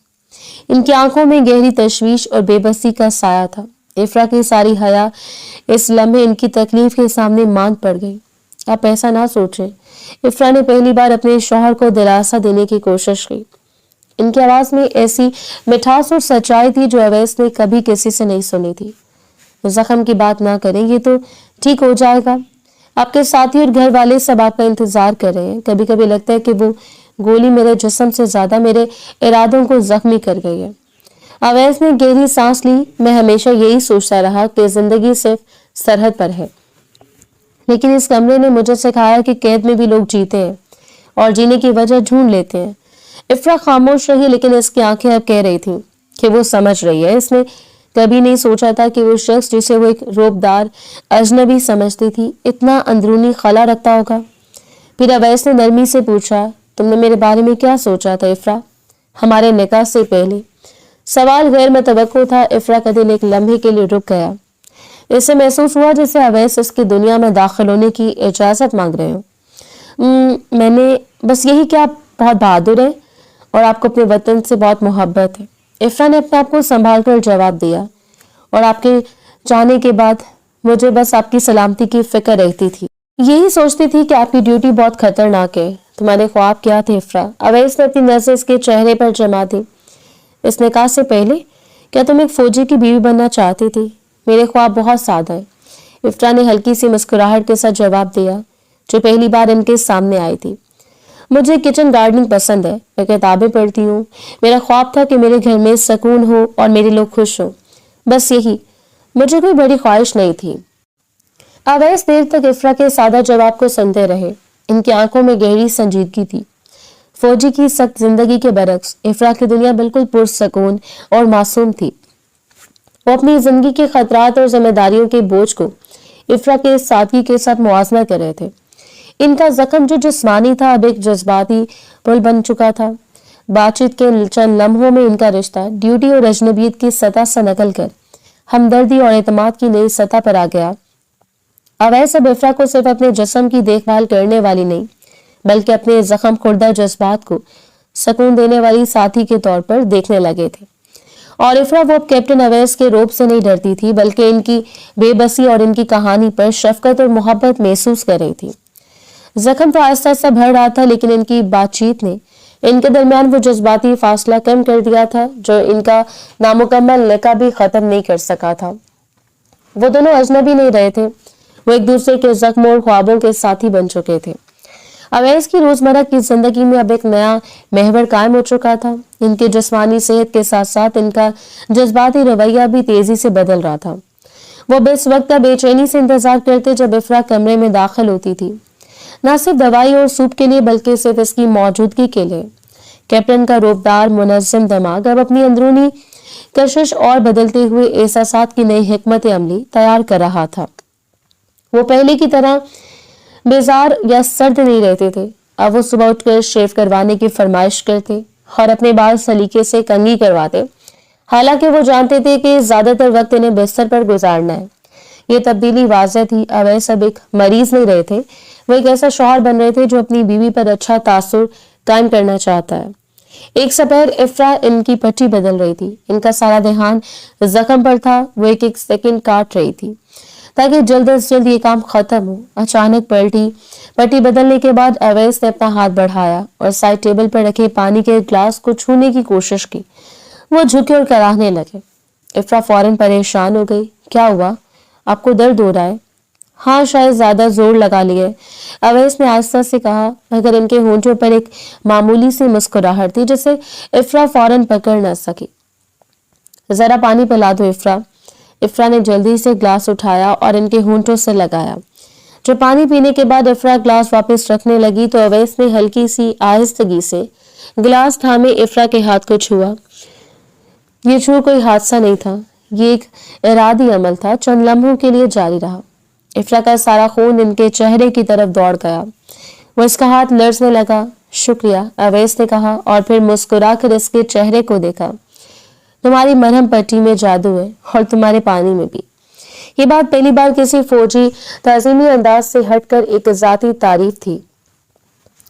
इनकी आंखों में गहरी तशवीश और बेबसी का साया था। इफ्रा की सारी हया इस लम्हे इनकी तकलीफ के सामने मांद पड़ गई। आप ऐसा ना सोचें। इफ्रा ने पहली बार अपने शौहर को दिलासा देने की कोशिश की। इनकी आवाज में ऐसी मिठास और सच्चाई थी जो अवैस ने कभी किसी से नहीं सुनी थी। जख्म की बात ना करें, ये तो ठीक हो जाएगा। आपके साथी और घर वाले सब आपका इंतजार कर रहे हैं। कभी कभी लगता है कि वो गोली मेरे जिस्म से ज्यादा मेरे इरादों को जख्मी कर गई है। अवैस ने गहरी सांस ली। मैं हमेशा यही सोचता रहा कि जिंदगी सिर्फ सरहद पर है, लेकिन इस कमरे ने मुझे सिखाया कि कैद में भी लोग जीते हैं और जीने की वजह ढूंढ लेते हैं। इफ्रा खामोश रही, लेकिन इसकी आंखें अब कह रही थी कि वो समझ रही है। इसने कभी नहीं सोचा था कि वो शख्स जिसे वो एक रोबदार अजनबी समझती थी इतना अंदरूनी खला रखता होगा। फिर अवैस ने नरमी से पूछा, तुमने मेरे बारे में क्या सोचा था इफ्रा, हमारे निकाह से पहले? सवाल गैर मुतवक्को था। इफ्रा का दिल एक लम्हे के लिए रुक गया। इसे महसूस हुआ जैसे अवैस इसकी दुनिया में दाखिल होने की इजाजत मांग रहे हो। मैंने बस यही कि आप बहुत बहादुर हैं और आपको अपने वतन से बहुत मोहब्बत है। इफ्रा ने अपने आप को संभाल कर जवाब दिया, और आपके जाने के बाद मुझे बस आपकी सलामती की फिक्र रहती थी। यही सोचती थी कि आपकी ड्यूटी बहुत खतरनाक है। तुम्हारे ख्वाब क्या थे इफ्रा? अवैस ने अपनी नजर इसके चेहरे पर जमा दी। इस निकाह से पहले क्या तुम एक फौजी की बीवी बनना चाहती थी? मेरे ख्वाब बहुत सादा है। इफ्रा ने हल्की सी मुस्कुराहट के साथ जवाब दिया, जो पहली बार इनके सामने आई थी। मुझे किचन गार्डनिंग पसंद है, मैं किताबें पढ़ती हूँ। मेरा ख्वाब था कि मेरे घर में सुकून हो और मेरे लोग खुश हो, बस यही। मुझे कोई बड़ी ख्वाहिश नहीं थी। अवैस देर तक इफ्रा के सादा जवाब को सुनते रहे। इनकी आंखों में गहरी संजीदगी थी। फौजी की सख्त जिंदगी के बरक्स इफ्रा की दुनिया बिल्कुल पुरसकून और मासूम थी। वो अपनी जिंदगी के खतरात और जिम्मेदारियों के बोझ को इफ्रा के सादगी के साथ मुआवजा कर रहे थे। इनका जख्म जो जिस्मानी था अब एक जज्बाती पुल बन चुका था। बातचीत के चंद लम्हों में इनका रिश्ता ड्यूटी और अजनबियत की सतह से निकल कर हमदर्दी और एतमाद की नई सतह पर आ गया। अवैस अब इफ्रा को सिर्फ अपने जिस्म की देखभाल करने वाली नहीं, बल्कि अपने जख्म खुर्दा जज्बात को सुकून देने वाली साथी के तौर पर देखने लगे थे। और इफ्रा वो कैप्टन अवैस के रोब से नहीं डरती थी, बल्कि इनकी बेबसी और इनकी कहानी पर शफकत और मोहब्बत महसूस कर रही थी। जख्म तो आहिस्ता आहिस्ता बढ़ रहा था, लेकिन इनकी बातचीत ने इनके दरमियान वो जज्बाती फासला कम कर दिया था जो इनका नामुकम्मल निकाह भी खत्म नहीं कर सका था। वो दोनों अजनबी नहीं रहे थे, वो एक दूसरे के जख्म और ख्वाबों के साथी बन चुके थे। अवैस की रोजमर्रा की जिंदगी में अब एक नया महवर कायम हो चुका था। इनकी जिस्मानी सेहत के साथ साथ इनका जज्बाती रवैया भी तेजी से बदल रहा था। वो इस वक्त का बेचैनी से इंतजार करते जब इफ्रा कमरे में दाखिल होती थी, न सिर्फ दवाई और सूप के लिए बल्कि सिर्फ इसकी मौजूदगी के लिए। कैप्टन का रोबदार मुनज़्ज़म दिमाग अब अपनी अंदरूनी कशिश और बदलते हुए एहसासात की नई हिकमत अमली तैयार कर रहा था। वो पहले की तरह बेजार या सर्द नहीं रहते थे। अब वो सुबह उठकर शेव करवाने की फरमाइश करते और अपने बाल सलीके से कंघी करवाते, हालांकि वो जानते थे कि ज्यादातर वक्त इन्हें बिस्तर पर गुजारना है। ये तब्दीली वाज़ह थी। अवैस अब एक मरीज नहीं रहे थे, वो एक ऐसा शौहर बन रहे थे जो अपनी बीवी पर अच्छा तासुर कायम करना चाहता है। एक सपहर इफ्रा इनकी पट्टी बदल रही थी। इनका सारा ध्यान जख्म पर था। वो एक एक सेकंड काट रही थी ताकि जल्द से जल्द ये काम खत्म हो। अचानक पट्टी बदलने के बाद अवैस ने अपना हाथ बढ़ाया और साइड टेबल पर रखे पानी के ग्लास को छूने की कोशिश की। वो झुके और कराहने लगे। इफ्रा फौरन परेशान हो गई। क्या हुआ? आपको दर्द हो रहा है? हाँ, शायद ज्यादा जोर लगा लिए, अवैस ने आस्था से कहा, मगर इनके होंठों पर एक मामूली सी मुस्कुराहट थी जिसे इफ्रा फौरन पकड़ न सकी। जरा पानी पिला दो इफ्रा। इफ्रा ने जल्दी से ग्लास उठाया और इनके होंठों से लगाया। जब पानी पीने के बाद इफ्रा ग्लास वापस रखने लगी तो अवैस ने हल्की सी आहिस्तगी से गिलास थामे इफ्रा के हाथ को छुआ। ये छू कोई हादसा नहीं था, ये एक इरादी अमल था। चंद लम्हों के लिए जारी रहा। इफ्रा का सारा खून इनके चेहरे की तरफ दौड़ गया। वो इसका हाथ लर्जने लगा। शुक्रिया, अवैस ने कहा और फिर मुस्कुराकर इसके चेहरे को देखा। तुम्हारी मरहम पट्टी में जादू है और तुम्हारे पानी में भी। ये बात पहली बार किसी फौजी ताजीमी अंदाज से हटकर एक जाती तारीफ थी।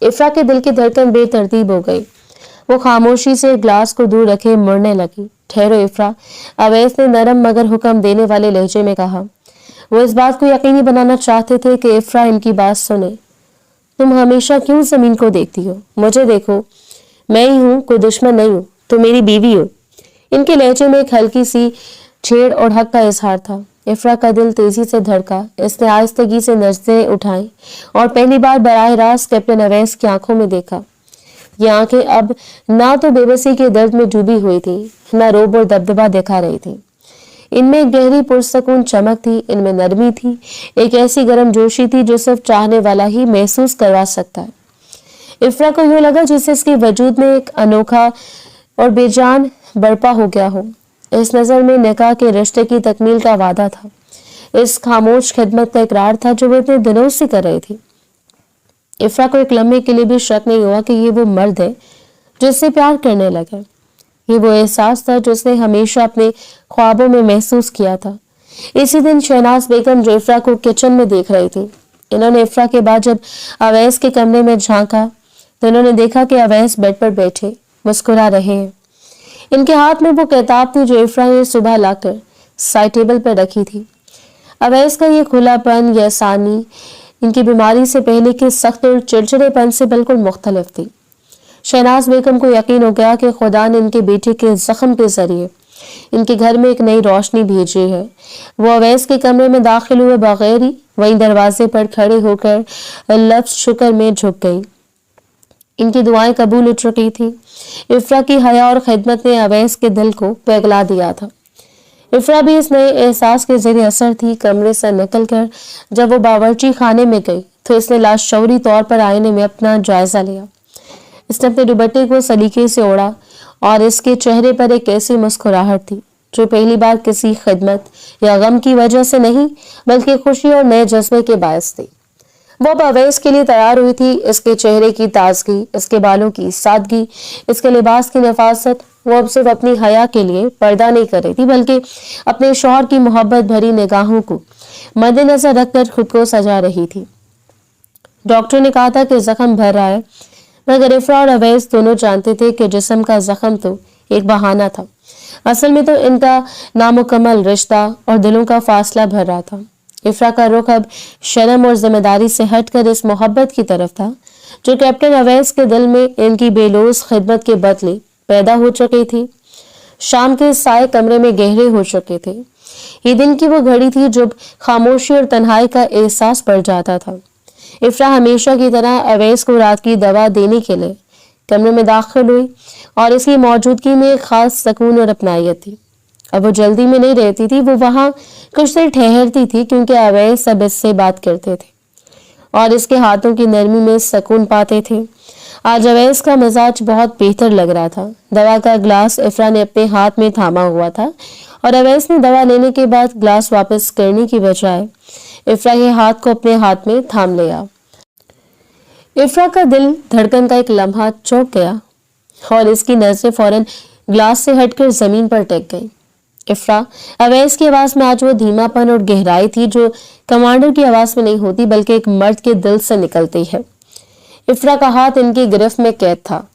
इफ्रा के दिल की धड़कन बेतरतीब हो गई। वो खामोशी से ग्लास को दूर रखे मुड़ने लगी। ठहरो इफ्रा, अवैस ने नरम मगर हुक्म देने वाले लहजे में कहा। वो इस बात को यकीनी बनाना चाहते थे कि इफ्रा इनकी बात सुने। तुम हमेशा क्यों जमीन को देखती हो? मुझे देखो, मैं ही हूँ, कोई दुश्मन नहीं हूँ, तुम मेरी बीवी हो। इनके लहजे में एक हल्की सी छेड़ और हक का इजहार था। इफ्रा का दिल तेजी से धड़का। इसने आहिस्तगी से नजरें उठाई और पहली बार बराह रास्त कैप्टन अवैस की आंखों में देखा। ये आंखें अब ना तो बेबसी के दर्द में डूबी हुई थी, ना रोब और दबदबा दिखा रही थी। इनमें एक गहरी पुरसकून चमक थी, इनमें नरमी थी, एक ऐसी गर्म जोशी थी जो सिर्फ चाहने वाला ही महसूस करवा सकता है। इफ्रा को यूं लगा जैसे इसके वजूद में एक अनोखा और बेजान बर्पा हो गया हो। इस नजर में निकाह के रिश्ते की तकमील का वादा था। इस खामोश खिदमत का इकरार था जो वो इतने दिनों से कर रही थी। इफ्रा को एक लम्हे के लिए भी शक नहीं हुआ कि ये वो मर्द है जो इससे प्यार करने लगा। ये वो एहसास था जो उसने हमेशा अपने ख्वाबों में महसूस किया था। इसी दिन शहनाज बेगम जो इफ्रा को किचन में देख रही थी। इन्होंने इफ्रा के बाद जब अवैस के कमरे में झांका तो इन्होंने देखा कि अवैस बेड पर बैठे मुस्कुरा रहे हैं। इनके हाथ में वो किताब थी जो इफ्रा ने सुबह लाकर साइड टेबल पर रखी थी। अवैस का ये खुलापन, ये आसानी इनकी बीमारी से पहले के सख्त और चिड़चिड़ेपन से बिल्कुल मुख्तलिफ थी। शहनाज बेगम को यकीन हो गया कि खुदा ने इनके बेटे के जख्म के जरिए इनके घर में एक नई रोशनी भेजी है। वो अवैस के कमरे में दाखिल हुए बगैर ही वहीं दरवाजे पर खड़े होकर लफ्ज शुक्र में झुक गई। इनकी दुआएं कबूल हो चुकी थी। इफ्रा की हया और खिदमत ने अवैस के दिल को पिघला दिया था। इफ्रा भी इस नए एहसास के जरिए असर थी। कमरे से निकलकर जब वो बावर्ची खाने में गई तो इसने लाशौरी तौर पर आईने में अपना जायजा लिया। इसने अपने दुपट्टे को सलीके से ओढ़ा और इसके चेहरे पर एक ऐसी मुस्कुराहट थी जो पहली बार किसी खिदमत या गम की वजह से नहीं बल्कि खुशी और नए जज्बे के बायस थी। वो अब अवैस के लिए तैयार हुई थी। इसके चेहरे की ताजगी, इसके बालों की सादगी, इसके लिबास की नफासत। वो अब सिर्फ अपनी हया के लिए पर्दा नहीं कर रही थी बल्कि अपने शौहर की मोहब्बत भरी निगाहों को मद्देनजर रखकर खुद को सजा रही थी। डॉक्टर ने कहा था कि जख्म भर रहा है, मगर इफ्रा और अवैस दोनों जानते थे कि जिस्म का जख्म तो एक बहाना था। असल में तो इनका नामुकम्मल रिश्ता और दिलों का फासला भर रहा था। इफ्रा का रुख अब शर्म और जिम्मेदारी से हटकर इस मोहब्बत की तरफ था जो कैप्टन अवैस के दिल में इनकी बेलोस खिदमत के बदले पैदा हो चुकी थी। शाम के साए कमरे में गहरे हो चुके थे। ये दिन की वो घड़ी थी जब खामोशी और तन्हाई का एहसास बढ़ जाता था। इफ्रा हमेशा की तरह अवैस को रात की दवा देने के लिए कमरे में दाखिल हुई और इसकी मौजूदगी में खास सुकून और अपनायत थी। अब वो जल्दी में नहीं रहती थी, वो वहां कुछ देर ठहरती थी क्योंकि अवैस सब इससे बात करते थे और इसके हाथों की नरमी में सुकून पाते थे। आज अवैस का मिजाज बहुत बेहतर लग रहा था। दवा का ग्लास इफ्रा ने अपने हाथ में थामा हुआ था और अवैस ने दवा लेने के बाद ग्लास वापस करने की बजाय इफ्रा के हाथ को अपने हाथ में थाम लिया। इफ्रा का दिल धड़कन का एक लम्हा चौंक गया और इसकी नजरें फौरन ग्लास से हटकर जमीन पर टेक गई। इफ्रा, अवैस की आवाज में आज वो धीमापन और गहराई थी जो कमांडर की आवाज में नहीं होती बल्कि एक मर्द के दिल से निकलती है। इफ्रा का हाथ इनकी गिरफ्त में कैद था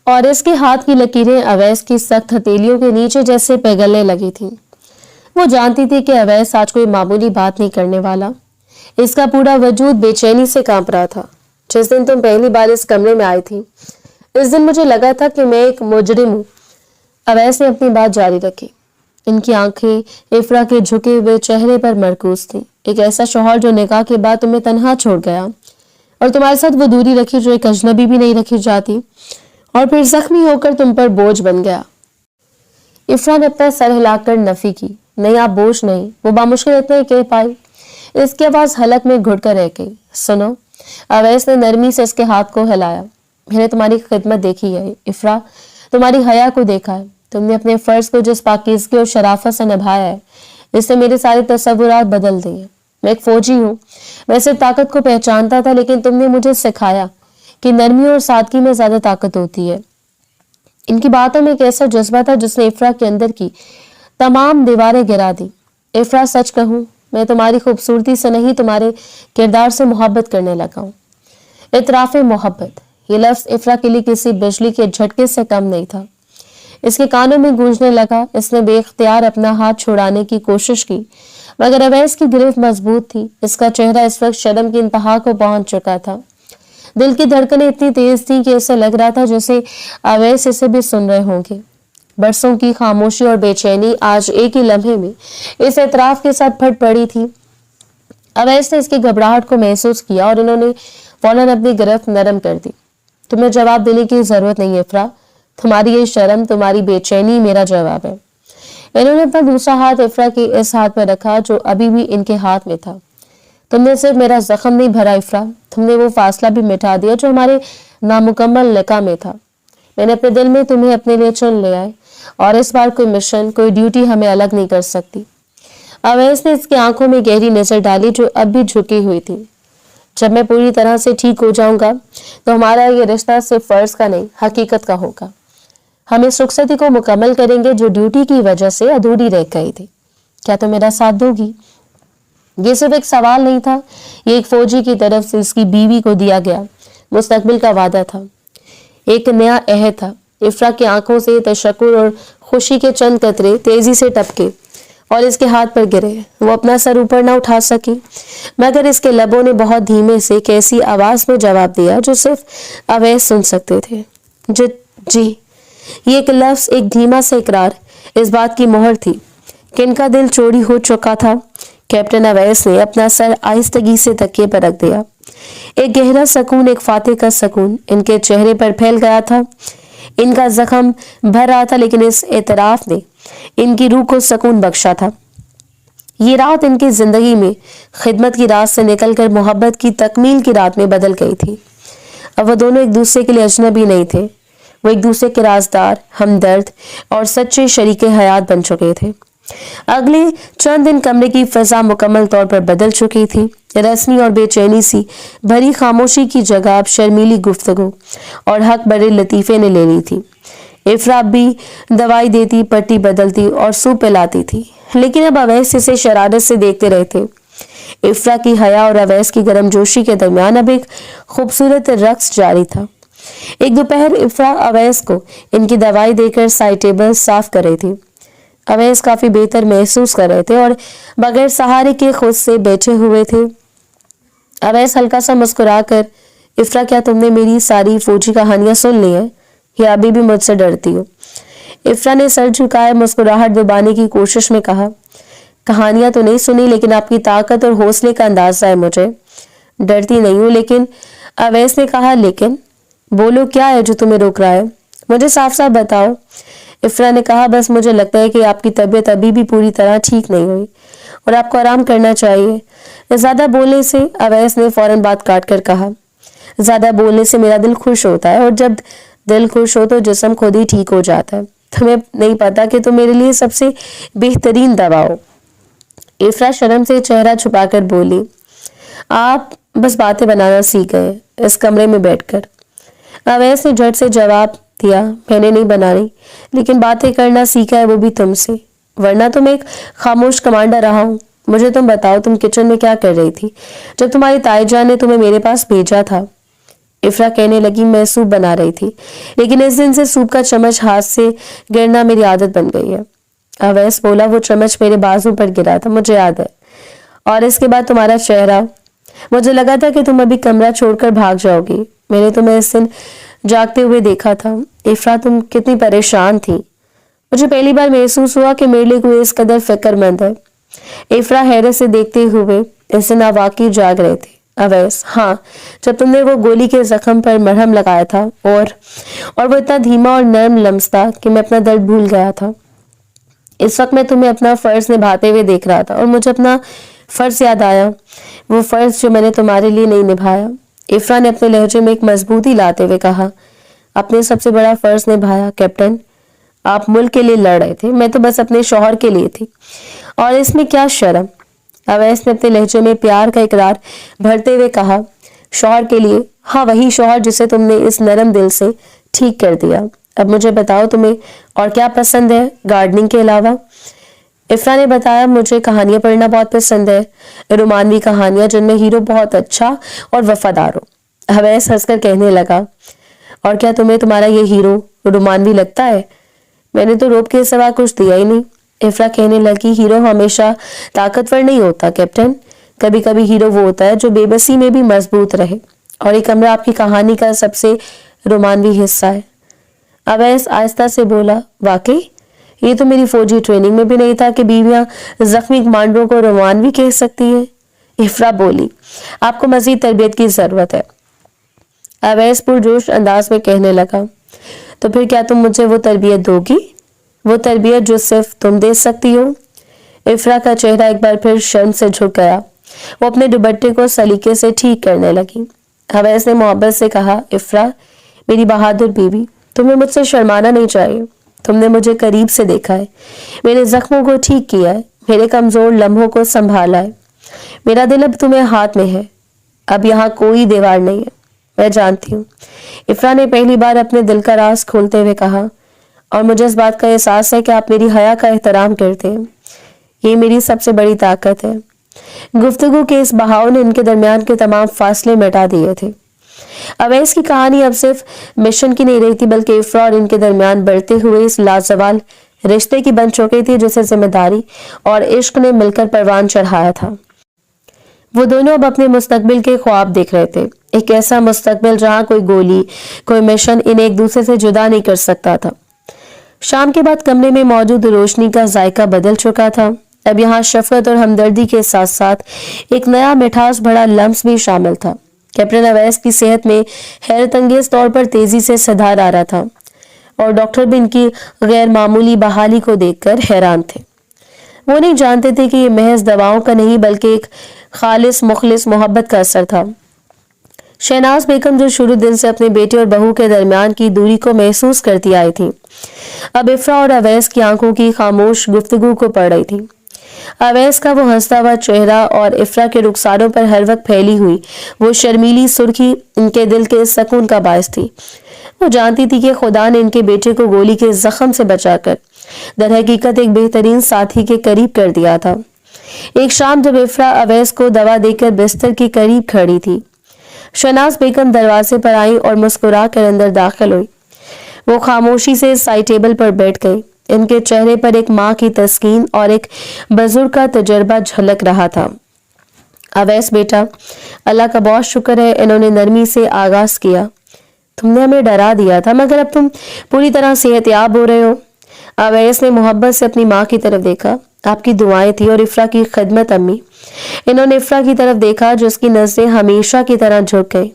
और इसके हाथ की लकीरें अवैस की सख्त हथेलियों के नीचे जैसे पिघलने लगी थीं। वो जानती थी कि अवैस आज कोई मामूली बात नहीं करने वाला। इसका पूरा वजूद बेचैनी से कांप रहा था। जिस दिन तुम पहली बार इस कमरे में आई थी, इस दिन मुझे लगा था कि मैं एक मुजरिम हूं। अवैस ने अपनी बात जारी रखी। इनकी आंखें इफ्रा के झुके हुए चेहरे पर मरकूज थी। एक ऐसा शौहर जो निकाह के बाद तुम्हें तन्हा छोड़ गया और तुम्हारे साथ वो दूरी रखी जो एक अजनबी भी नहीं रखी जाती, और फिर जख्मी होकर तुम पर बोझ बन गया। इफ्रा ने अपना सर हिलाकर नफी की। नहीं, आप बोझ नहीं, वो बामुश्किल इतना ही कह पाई। इसकी आवाज हलक में घुटकर रह गई। सुनो, अवैस ने नरमी से इसके हाथ को हिलाया। मैंने तुम्हारी खिदमत देखी है इफ्रा, तुम्हारी हया को देखा है। तुमने अपने फर्ज को जिस पाकीज़गी और शराफत से निभाया है, इससे मेरे सारे तस्वुरात बदल दिए। मैं एक फौजी हूँ, मैं सिर्फ ताकत को पहचानता था, लेकिन तुमने मुझे सिखाया कि नरमी और सादगी में ज्यादा ताकत होती है। इनकी बातों में एक ऐसा जज्बा था जिसने इफ्रा के अंदर की तमाम दीवारें गिरा दी। इफ्रा, सच कहूँ, मैं तुम्हारी खूबसूरती से नहीं, तुम्हारे किरदार से मोहब्बत करने लगा हूँ। इतराफ़ मोहब्बत, ये लफ्ज इफ्रा के लिए किसी बिजली के झटके से कम नहीं था। इसके कानों में गूंजने लगा। इसने बेख्तियार अपना हाथ छुड़ाने की कोशिश की, मगर अवैस की गिरफ्त मजबूत थी। इसका चेहरा इस वक्त शर्म की इंतहा को पहुंच चुका था। दिल की धड़कनें इतनी तेज थी कि इसे लग रहा था जैसे अवैस इसे भी सुन रहे होंगे। बरसों की खामोशी और बेचैनी आज एक ही लम्हे में इस एतराफ के साथ फट पड़ी थी। अवैस ने इसकी घबराहट को महसूस किया और इन्होंने फौरन अपनी गिरफ्त नरम कर दी। तुम्हें जवाब देने की जरूरत नहीं है इफ्रा, तुम्हारी ये शर्म, तुम्हारी बेचैनी मेरा जवाब है। इन्होंने अपना दूसरा हाथ इफ्रा के इस हाथ पर रखा जो अभी भी इनके हाथ में था। तुमने सिर्फ मेरा जख्म नहीं भरा इफ्रा, तुमने वो फासला भी मिटा दिया जो हमारे नामुकम्मल लिका में था। मैंने अपने दिल में तुम्हें अपने लिए चुन लिया है और इस बार कोई मिशन, कोई ड्यूटी हमें अलग नहीं कर सकती। अवैस ने इसकी आंखों में गहरी नजर डाली जो अब भी झुकी हुई थी। जब मैं पूरी तरह से ठीक हो जाऊंगा तो हमारा ये रिश्ता सिर्फ फर्ज का नहीं, हकीकत का होगा। हम इस रुखसती को मुकम्मल करेंगे जो ड्यूटी की वजह से अधूरी रह गई थी। क्या तुम मेरा साथ दोगी? ये सिर्फ एक सवाल नहीं था, ये एक फौजी की तरफ से इसकी बीवी को दिया गया मुस्तकबिल का वादा था, एक नया अहद था। इफ्रा की आंखों से तशक्कुर और खुशी के चंद कतरे तेजी से टपके और इसके हाथ पर गिरे। वो अपना सर ऊपर न उठा सकी, मगर इसके लबों ने बहुत धीमे से कैसी आवाज में जवाब दिया जो सिर्फ अवैस सुन सकते थे। जी। ये एक लफ्ज, एक धीमा सा इकरार इस बात की मोहर थी कि इनका दिल चोरी हो चुका था। कैप्टन अवैस ने अपना सर आहिस्तगी से तकिए पर रख दिया। एक गहरा सुकून, एक फातेह का सुकून इनके चेहरे पर फैल गया था। इनका जख्म भर रहा था, लेकिन इस एतराफ ने इनकी रूह को सुकून बख्शा था। ये रात इनकी जिंदगी में खिदमत की रात से निकलकर मोहब्बत की तकमील की रात में बदल गई थी। अब वो दोनों एक दूसरे के लिए अजनबी नहीं थे, वो एक दूसरे के राजदार, हमदर्द और सच्चे शरीके हयात बन चुके थे। अगले चंद दिन कमरे की फिजा मुकम्मल तौर पर बदल चुकी थी। रस्मी और बेचैनी सी भरी खामोशी की जगह अब शर्मीली गुफ्तगू और हक बड़े लतीफे ने ले ली थी। इफ्रा भी दवाई देती, पट्टी बदलती और सूप पिलाती थी, लेकिन अब अवैस इसे शरारत से देखते रहे थे। इफ्रा की हया और अवैस की गर्मजोशी के दरमियान अब एक खूबसूरत रक्स जारी था। एक दोपहर इफ्रा अवैस को इनकी दवाई देकर साइड टेबल साफ कर रही थी। अवैस काफी बेहतर महसूस कर रहे थे और बगैर सहारे के खुद से बैठे हुए थे। अवैस हल्का सा मुस्कुराकर, इफ्रा, क्या तुमने मेरी सारी फौजी कहानियां सुन ली है या अभी भी मुझसे डरती हो? इफ्रा ने सर झुकाए मुस्कुराहट दबाने की कोशिश में कहा, कहानियां तो नहीं सुनी, लेकिन आपकी ताकत और हौसले का अंदाजा है मुझे। डरती नहीं हूँ, लेकिन अवैस ने कहा। लेकिन बोलो, क्या है जो तुम्हें रोक रहा है? मुझे साफ साफ बताओ। इफ्रा ने कहा, बस मुझे लगता है कि आपकी तबीयत अभी भी पूरी तरह ठीक नहीं हुई और आपको आराम करना चाहिए। ज्यादा बोलने से, अवैस ने फौरन बात काट कर कहा, ज्यादा बोलने से मेरा दिल खुश होता है और जब दिल खुश हो तो जिस्म खुद ही ठीक हो जाता है। तुम्हें नहीं पता कि तुम मेरे लिए सबसे बेहतरीन दवा हो। इफ्रा शर्म से चेहरा छुपाकर बोली, आप बस बातें बनाना सीख गए इस कमरे में बैठकर। अवैस ने झट से जवाब दिया, मैंने नहीं बनाई, लेकिन बातें करना सीखा है, वो भी तुमसे, वरना तो मैं एक खामोश कमांडर रहा हूँ। मुझे तुम बताओ, तुम किचन में क्या कर रही थी जब तुम्हारी ताईजान ने तुम्हें मेरे पास भेजा था? इफ्रा कहने लगी, मैं सूप बना रही थी, लेकिन इस दिन से सूप का चम्मच हाथ से गिरना मेरी आदत बन गई है। अवैस बोला, वो चम्मच मेरे बाजू पर गिरा था, मुझे याद है, और इसके बाद तुम्हारा चेहरा, मुझे लगा था कि तुम अभी कमरा छोड़कर भाग जाओगी। मैंने तुम्हें इस दिन जागते हुए देखा था। इफ्रा, तुम कितनी परेशान थी। मुझे पहली बार महसूस हुआ कि मेरे लिए कोई इस कदर फिक्रमंद है। इफ्रा हैरत से देखते हुए, इस दिन आप वाकई जाग रहे थे? अवैस, हाँ, जब तुमने वो गोली के जख्म पर मरहम लगाया था और वो इतना धीमा और नर्म लम्स था कि मैं अपना दर्द भूल गया था। इस वक्त मैं तुम्हें अपना फर्ज निभाते हुए देख रहा था और मुझे अपना फर्ज याद आया, वो फर्ज जो मैंने तुम्हारे लिए नहीं निभाया। इफ्रा ने अपने लहजे में एक मजबूती लाते हुए कहा, अपने सबसे बड़ा फर्ज निभाया कैप्टन। आप मुल्क के लिए लड़ रहे थे, मैं तो बस अपने शौहर के लिए थी, और इसमें क्या शर्म? अवैस ने अपने लहजे में प्यार का इकरार भरते हुए कहा, शौहर के लिए? हाँ, वही शौहर जिसे तुमने इस नरम दिल से ठीक कर दिया। अब मुझे बताओ, तुम्हें और क्या पसंद है गार्डनिंग के अलावा? इफ्रा ने बताया, मुझे कहानियां पढ़ना बहुत पसंद है, रोमानवी कहानियां जिनमें हीरो बहुत अच्छा और वफादार हो। अवैस हंसकर कहने लगा, और क्या तुम्हें तुम्हारा ये हीरो रोमानवी लगता है? मैंने तो रोब के सिवा कुछ दिया ही नहीं। इफ्रा कहने लगी, हीरो हमेशा ताकतवर नहीं होता कैप्टन, कभी कभी हीरो वो होता है जो बेबसी में भी मजबूत रहे, और एक कमरा आपकी कहानी का सबसे रोमानवी हिस्सा है। अवैस आहिस्ता से बोला, वाकई? ये तो मेरी फौजी ट्रेनिंग में भी नहीं था कि बीवियां जख्मी कमांडरों को रोमानवी कह सकती है। इफ्रा बोली, आपको मजीद तरबियत की जरूरत है। अवैस पुरजोश अंदाज में कहने लगा, तो फिर क्या तुम मुझे वो तरबियत दोगी, वो तरबियत जो सिर्फ तुम दे सकती हो? इफ्रा का चेहरा एक बार फिर शर्म से झुक गया। वो अपने दुपट्टे को सलीके से ठीक करने लगी। अवैस ने मोहब्बत से कहा, इफ्रा मेरी बहादुर बीवी, तुम्हें मुझसे शर्माना नहीं चाहिए। तुमने मुझे करीब से देखा है, मेरे जख्मों को ठीक किया है, मेरे कमजोर लम्हों को संभाला है। मेरा दिल अब तुम्हें हाथ में है, अब यहाँ कोई दीवार नहीं है, मैं जानती हूँ। इफ्रा ने पहली बार अपने दिल का राज खोलते हुए कहा, और मुझे इस बात का एहसास है कि आप मेरी हया का एहतराम करते हैं, ये मेरी सबसे बड़ी ताकत है। गुफ्तगू के इस बहाव ने इनके दरमियान के तमाम फासले मिटा दिए थे। अवैस की कहानी अब सिर्फ मिशन की नहीं रही थी, बल्कि इफ्रा और इनके दरमियान बढ़ते हुए इस लाजवाल रिश्ते की बन चुकी थी जिसे जिम्मेदारी और इश्क ने मिलकर परवान चढ़ाया था। वो दोनों अब अपने मुस्तकबिल के ख्वाब देख रहे थे, एक ऐसा मुस्तकबिल जहां कोई गोली, कोई मिशन इन्हें एक दूसरे से जुदा नहीं कर सकता था। शाम के बाद कमरे में मौजूद रोशनी का जायका बदल चुका था। अब यहाँ शफकत और हमदर्दी के साथ साथ एक नया मिठास भरा लम्स भी शामिल था। कैप्टन अवैस की सेहत में हैरत अंगेज तौर पर तेजी से सुधार आ रहा था, और डॉक्टर भी इनकी गैर मामूली बहाली को देखकर हैरान थे। वो नहीं जानते थे कि ये महज दवाओं का नहीं, बल्कि एक खालिस मुखलिस मोहब्बत का असर था। शहनाज बेगम, जो शुरू दिन से अपने बेटे और बहू के दरमियान की दूरी को महसूस करती आई थी, अब इफ्रा और अवैस की आंखों की खामोश गुफ्तगू को पढ़ रही थी। अवैस का वो हंसता हुआ चेहरा और इफ्रा के रुखसारों पर हर वक्त फैली हुई वो शर्मीली सुर्खी इनके दिल के सुकून का बायस थी। वो जानती थी कि खुदा ने इनके बेटे को गोली के जख्म से बचाकर दर हकीकत एक बेहतरीन साथी के करीब कर दिया था। एक शाम जब इफ्रा अवैस को दवा देकर बिस्तर के करीब खड़ी थी, शहनाज बेगम दरवाजे पर आई और मुस्कुरा कर अंदर दाखिल हुई। वो खामोशी से साइड टेबल पर बैठ गई। इनके चेहरे पर एक माँ की तस्कीन और एक बुजुर्ग का तजर्बा झलक रहा था। अवैस बेटा, अल्लाह का बहुत शुक्र है, इन्होंने नरमी से आगाज किया। तुमने हमें डरा दिया था, मगर अब तुम पूरी तरह सेहतयाब हो रहे हो। अवैस ने मोहब्बत से अपनी माँ की तरफ देखा। आपकी दुआएं थी और इफ्रा की खिदमत अम्मी। انہوں نے افرا کی طرف دیکھا جو اس کی نظریں ہمیشہ کی طرح جھک گئی.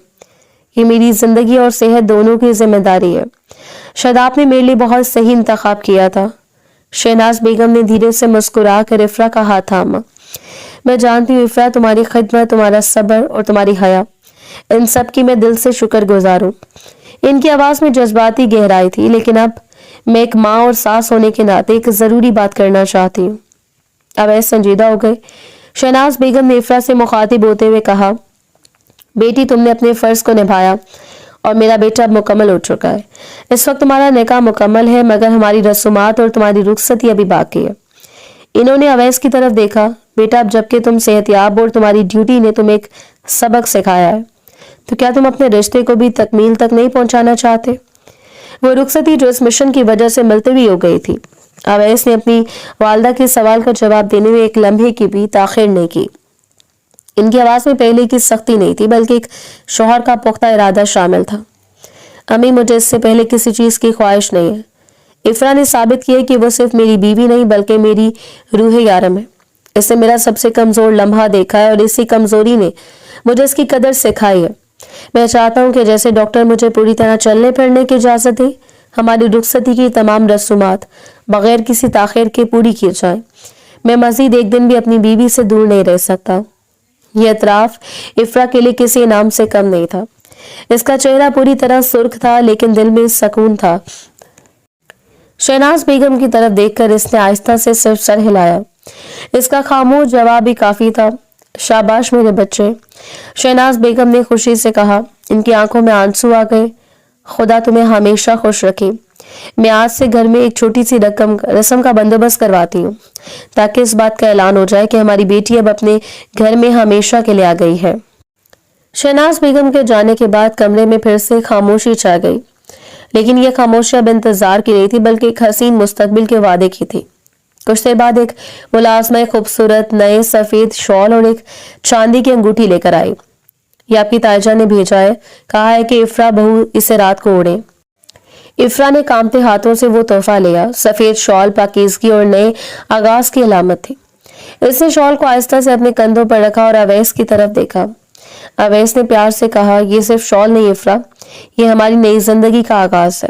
یہ میری زندگی اور صحت دونوں کی ذمہ داری ہے. شاید آپ نے میرے لیے بہت صحیح انتخاب کیا تھا. شہناز بیگم نے دھیرے سے مسکرا کر افرا کا ہاتھ تھاما. میں جانتی ہوں افرا، تمہاری خدمت، تمہارا صبر اور تمہاری حیا، ان سب کی میں دل سے شکر گزار ہوں. ان کی آواز میں جذباتی گہرائی تھی. لیکن اب میں ایک ماں اور ساس ہونے کے ناطے ایک ضروری بات کرنا چاہتی ہوں. اویس سنجیدہ ہو گئے. شہناز بیگم نے افرا سے مخاطب ہوتے ہوئے کہا، بیٹی تم نے اپنے فرض کو نبھایا اور میرا بیٹا اب مکمل ہو چکا ہے. اس وقت تمہارا نکاح مکمل ہے، مگر ہماری رسومات اور تمہاری رخصتی ابھی باقی ہے. انہوں نے اویس کی طرف دیکھا. بیٹا اب جبکہ تم صحت یاب اور تمہاری ڈیوٹی نے تمہیں ایک سبق سکھایا ہے، تو کیا تم اپنے رشتے کو بھی تکمیل تک نہیں پہنچانا چاہتے؟ وہ رخصتی جو اس مشن کی وجہ سے ملتوی ہو گئی تھی. اویس نے اپنی والدہ کے سوال کا جواب دینے میں ایک لمحے کی بھی تاخیر نہیں کی. ان کی آواز میں پہلے کی سختی نہیں تھی، بلکہ ایک شوہر کا پختہ ارادہ شامل تھا. امی، مجھے اس سے پہلے کسی چیز کی خواہش نہیں ہے. افرا نے ثابت کیا کہ وہ صرف میری بیوی نہیں بلکہ میری روح یارم ہے. اس نے میرا سب سے کمزور لمحہ دیکھا ہے اور اسی کمزوری نے مجھے اس کی قدر سکھائی ہے. میں چاہتا ہوں کہ جیسے ڈاکٹر مجھے پوری طرح چلنے پھرنے کی اجازت دے، ہماری رخصتی کی تمام رسومات بغیر کسی تاخیر کے پوری کی جائیں. میں مزید ایک دن بھی اپنی بیوی سے دور نہیں رہ سکتا. یہ اعتراف افرا کے لیے کسی انعام سے کم نہیں تھا. اس کا چہرہ پوری طرح سرخ تھا، لیکن دل میں سکون تھا. شہناز بیگم کی طرف دیکھ کر اس نے آہستہ سے صرف سر ہلایا. اس کا خاموش جواب بھی کافی تھا. شاباش میرے بچے، شہناز بیگم نے خوشی سے کہا. ان کی آنکھوں میں آنسو آ گئے. خدا تمہیں ہمیشہ خوش رکھے. میں آج سے گھر میں ایک چھوٹی سی رسم کا بندوبست کرواتی ہوں تاکہ اس بات کا اعلان ہو جائے کہ ہماری بیٹی اب اپنے گھر میں ہمیشہ کے لیے آ گئی ہے. شہناز بیگم کے جانے کے بعد کمرے میں پھر سے خاموشی چھا گئی. لیکن یہ خاموشی اب انتظار کی نہیں تھی بلکہ ایک حسین مستقبل کے وعدے کی تھی. کچھ دیر بعد ایک ملازمہ خوبصورت نئے سفید شال اور ایک چاندی کی انگوٹھی لے کر آئی. یہ آپ کی تائجہ نے بھیجا ہے، کہا ہے کہ افرا بہو اسے رات کو اوڑھے. افرا نے کانپتے ہاتھوں سے وہ تحفہ لیا. سفید شال پاکیزگی اور نئے آغاز کی علامت تھی. اس نے شال کو آہستہ سے اپنے کندھوں پر رکھا اور اویس کی طرف دیکھا. اویس نے پیار سے کہا، یہ صرف شال نہیں افرا، یہ ہماری نئی زندگی کا آغاز ہے،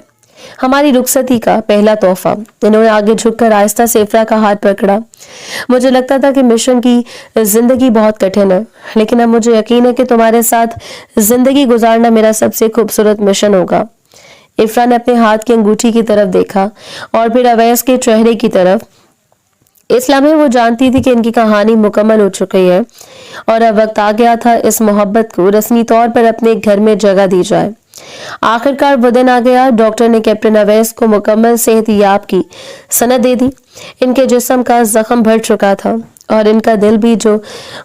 ہماری رخصتی کا پہلا تحفہ. انہوں نے آگے جھک کر آہستہ سے افرا کا ہاتھ پکڑا. مجھے لگتا تھا کہ مشن کی زندگی بہت کٹھن ہے، لیکن اب مجھے یقین ہے کہ تمہارے ساتھ زندگی گزارنا میرا سب سے خوبصورت مشن ہوگا. افرا نے اپنے ہاتھ کی انگوٹھی کی طرف دیکھا اور پھر اویس کے چہرے کی طرف. اس لمحے وہ جانتی تھی کہ ان کی کہانی مکمل ہو چکی ہے اور اب وقت آ گیا تھا اس محبت کو رسمی طور پر اپنے گھر میں جگہ دی جائے. آخر کار وہ دن آ گیا. ڈاکٹر نے کیپٹن اویس کو مکمل صحت یاب کی سند دے دی. ان کے جسم کا زخم بھر چکا تھا اور ان کا دل بھی جو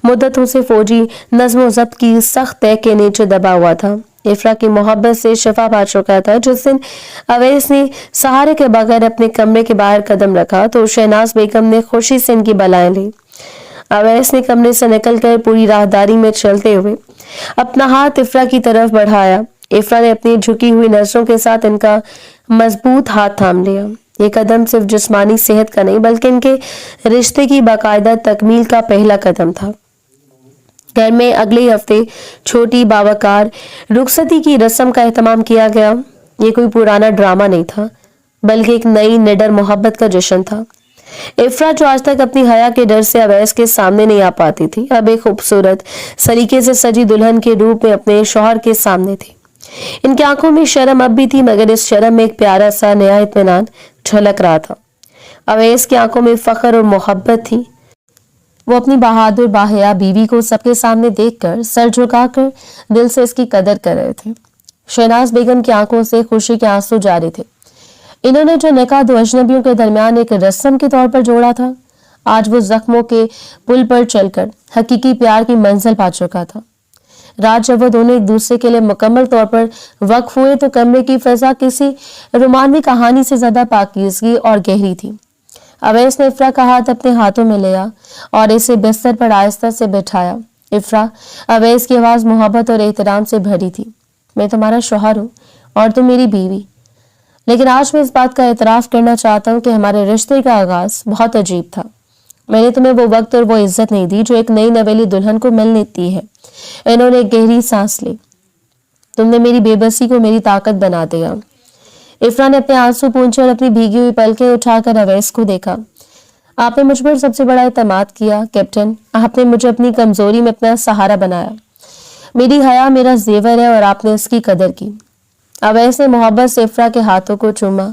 مدتوں سے فوجی نظم و ضبط کی سخت طے کے نیچے دبا ہوا تھا، افرا کی محبت سے شفا پا چکا تھا. جس دن اویس نے سہارے کے بغیر اپنے کمرے کے باہر قدم رکھا تو شہناز بیگم نے خوشی سے ان کی بلائیں لی. اویس نے کمرے سے نکل کر پوری راہداری میں چلتے ہوئے اپنا ہاتھ افرا کی طرف بڑھایا. افرا نے اپنی جھکی ہوئی نظروں کے ساتھ ان کا مضبوط ہاتھ تھام لیا. یہ قدم صرف جسمانی صحت کا نہیں بلکہ ان کے رشتے کی باقاعدہ تکمیل کا پہلا قدم تھا. گھر میں اگلے ہفتے چھوٹی باوقار رخصتی کی رسم کا اہتمام کیا گیا. یہ کوئی پرانا ڈرامہ نہیں تھا بلکہ ایک نئی نڈر محبت کا جشن تھا. افرا جو آج تک اپنی حیا کے ڈر سے اویس کے سامنے نہیں آ پاتی تھی، اب ایک خوبصورت سلیقے سے سجی دلہن کے روپ میں اپنے شوہر کے سامنے تھی. ان کی آنکھوں میں شرم اب بھی تھی، مگر اس شرم میں ایک پیارا سا نیا اطمینان جھلک رہا تھا. اویس کی آنکھوں میں فخر اور محبت تھی. وہ اپنی بہادر باحیا بیوی کو سب کے سامنے دیکھ کر سر جھکا کر دل سے اس کی قدر کر رہے تھے. شہناز بیگم کی آنکھوں سے خوشی کے آنسو جاری تھے. انہوں نے جو نکاح دو اجنبیوں کے درمیان ایک رسم کے طور پر جوڑا تھا، آج وہ زخموں کے پل پر چل کر حقیقی پیار کی منزل پا چکا تھا. رات جب وہ دونوں ایک دوسرے کے لیے مکمل طور پر وقف ہوئے تو کمرے کی فضا کسی رومانوی کہانی سے زیادہ پاکیزگی اور گہری تھی. اویس نے افرا کا ہاتھ اپنے ہاتھوں میں لیا اور اسے بستر پر آہستہ سے بٹھایا. افرا، اویس کی آواز محبت اور احترام سے بھری تھی. میں تمہارا شوہر ہوں اور تم میری بیوی، لیکن آج میں اس بات کا اعتراف کرنا چاہتا ہوں کہ ہمارے رشتے کا آغاز بہت عجیب تھا. میں نے तुम्हें वो वक्त और वो इज्जत नहीं दी जो एक नई नवेली दुल्हन को मिलती है। इन्होंने एक गहरी सांस ली। तुमने मेरी बेबसी को मेरी ताकत बना दिया। इफ्रा ने अपने आंसू पोंछे और अपनी भीगी हुई पलकें उठाकर अवैस को देखा। आपने मुझ पर सबसे बड़ा एतमाद किया कैप्टन। आपने मुझे अपनी कमजोरी में अपना सहारा बनाया। मेरी हया मेरा जेवर है और आपने इसकी कदर की। अवैस ने मोहब्बत से इफ्रा के हाथों को चूमा।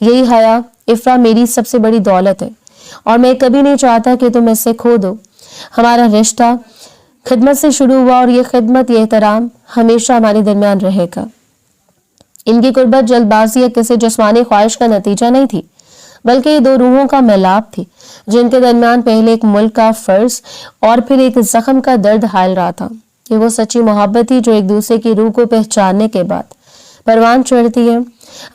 यही हया इफ्रा मेरी सबसे बड़ी दौलत है और मैं कभी नहीं चाहता कि तुम इससे खो दो। हमारा रिश्ता खिदमत से शुरू हुआ और ये खिदमत ये एहतराम हमेशा हमारे दरमियान रहेगा। इनकी कुर्बत जल्दबाजी या किसी जिस्मानी ख्वाहिश का नतीजा नहीं थी, बल्कि ये दो रूहों का मिलाप थी जिनके दरमियान पहले एक मुल्क का फर्ज और फिर एक जख्म का दर्द हायल रहा था। ये वो सच्ची मोहब्बत थी जो एक दूसरे की रूह को पहचानने के बाद परवान चढ़ती है।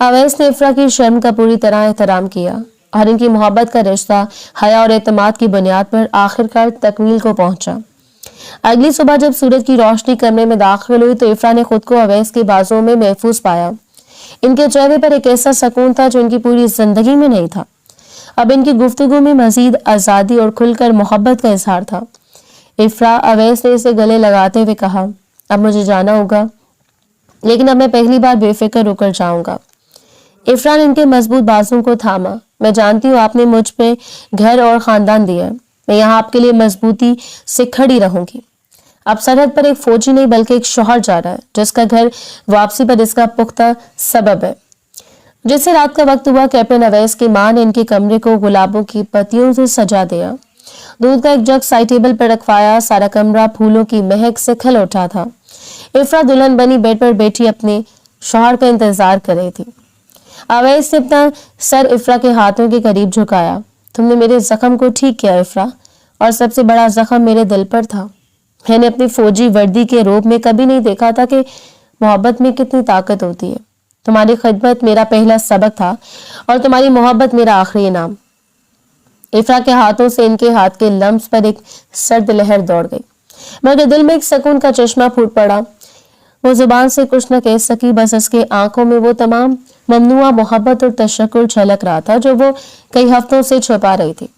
अवैस ने इफ्रा की शर्म का पूरी तरह एहतराम किया और इनकी मोहब्बत का रिश्ता हया और एतमाद की बुनियाद पर आखिरकार तकमील को पहुंचा। अगली सुबह जब सूरज की रोशनी कमरे में दाखिल हुई तो इफ्रा ने खुद को अवैस के बाजुओं में महफूज पाया। इनके चेहरे पर एक ऐसा सुकून था जो इनकी पूरी जिंदगी में नहीं था। अब इनकी गुफ्तगू में मजीद आजादी और खुलकर मोहब्बत का इजहार था। इफ्रा, अवैस ने इसे गले लगाते हुए कहा, अब मुझे जाना होगा, लेकिन अब मैं पहली बार बेफिक्र रुकर जाऊंगा। इफ्रा ने इनके मजबूत बाजुओं को थामा। मैं जानती हूँ आपने मुझ पे घर और खानदान दिया है। मैं यहाँ आपके लिए मजबूती से खड़ी रहूंगी। अब सरहद पर एक फौजी नहीं बल्कि एक शौहर जा रहा है जिसका घर वापसी पर इसका पुख्ता सबब है। जिससे रात का वक्त हुआ, कैप्टन अवैस की मां ने इनके कमरे को गुलाबों की पत्तियों से सजा दिया। दूध का एक जग साइड टेबल पर रखवाया। सारा कमरा फूलों की महक से खिल उठा था। इफ्रा दुल्हन बनी बेड पर बैठी अपने शौहर का इंतजार कर रही थी। अवैस ने अपना सर इफ्रा के हाथों के करीब झुकाया। तुमने मेरे जख्म को ठीक किया इफ्रा, और सबसे बड़ा जख्म मेरे दिल पर था। मैंने अपनी फौजी वर्दी के रूप में कभी नहीं देखा था कि मोहब्बत में कितनी ताकत होती है। तुम्हारी खिदमत मेरा पहला सबक था और तुम्हारी मोहब्बत मेरा आखिरी इनाम। इफ्रा के हाथों से इनके हाथ के लम्स पर एक सर्द लहर दौड़ गई। मगर दिल में एक सुकून का चश्मा फूट पड़ा। वो जुबान से कुछ न कह सकी, बस उसके आंखों में वो तमाम ममनुआ मोहब्बत और तशक्कुर झलक रहा था जो वो कई हफ्तों से छुपा रही थी।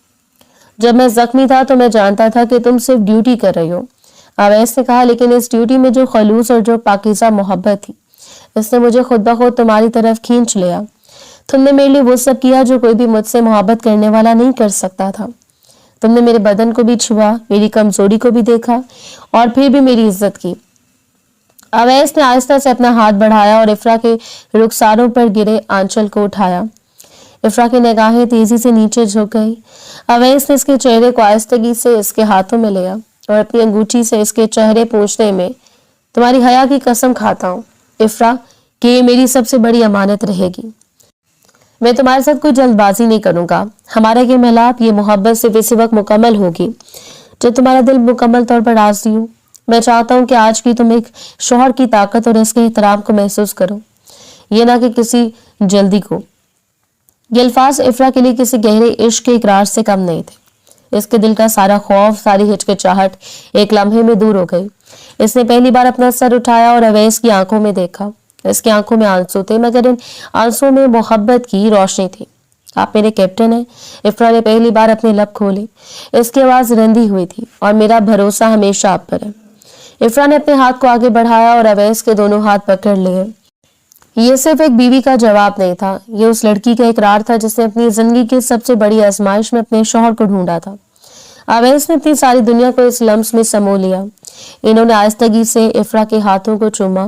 जब मैं जख्मी था तो मैं जानता था कि तुम सिर्फ ड्यूटी कर रही हो, अवैस ने कहा, लेकिन इस ड्यूटी में जो खलूस और जो पाकीज़ा मोहब्बत थी इसने मुझे खुद ब खुद तुम्हारी तरफ खींच लिया। तुमने मेरे लिए वो सब किया जो कोई भी मुझसे मोहब्बत करने वाला नहीं कर सकता था। तुमने मेरे बदन को भी छुआ, मेरी कमजोरी को भी देखा और फिर भी मेरी इज्जत की। अवैस ने आहिस्ता से अपना हाथ बढ़ाया और इफ्रा के रुखसारों पर गिरे आंचल को उठाया। इफ्रा की निगाहें तेजी से नीचे झुक गई। अवैस ने इसके चेहरे को आहिस्तगी से इसके हाथों में लिया और अपनी अंगूठी से इसके चेहरे पोंछने में, तुम्हारी हया की कसम खाता हूँ इफ्रा कि ये मेरी सबसे बड़ी अमानत रहेगी। मैं तुम्हारे साथ कोई जल्दबाजी नहीं करूंगा। हमारा ये मिलाप, ये मोहब्बत सिर्फ इसी वक्त मुकम्मल होगी जब तुम्हारा दिल मुकम्मल तौर पर राजी हो। मैं चाहता हूँ कि आज की तुम एक शौहर की ताकत और इसके एहतराम को महसूस करो, ये ना कि किसी जल्दी को। ये अल्फाज इफ्रा के लिए किसी गहरे इश्क के इकरार से कम नहीं थे। इसके दिल का सारा खौफ, सारी हिचकिचाहट एक लम्हे में दूर हो गई। इसने पहली बार अपना सर उठाया और अवैस की आंखों में देखा। इसकी आंखों में आंसू थे, मगर इन आंसुओं में मोहब्बत की रोशनी थी। आप मेरे कैप्टन हैं, इफ्रा ने पहली बार अपने लब खोले। इसकी आवाज रंधी हुई थी, और मेरा भरोसा हमेशा आप पर है। इफ्रा ने अपने हाथ को आगे बढ़ाया और अवैस के दोनों हाथ पकड़ लिए। ये सिर्फ एक बीवी का जवाब नहीं था, ये उस लड़की का इकरार था जिसने अपनी जिंदगी की सबसे बड़ी आजमाइश में अपने शौहर को ढूंढा था। अवैस ने अपनी सारी दुनिया को इस लम्स में समो लिया। इन्होंने आहिस्तगी से इफ्रा के हाथों को चूमा,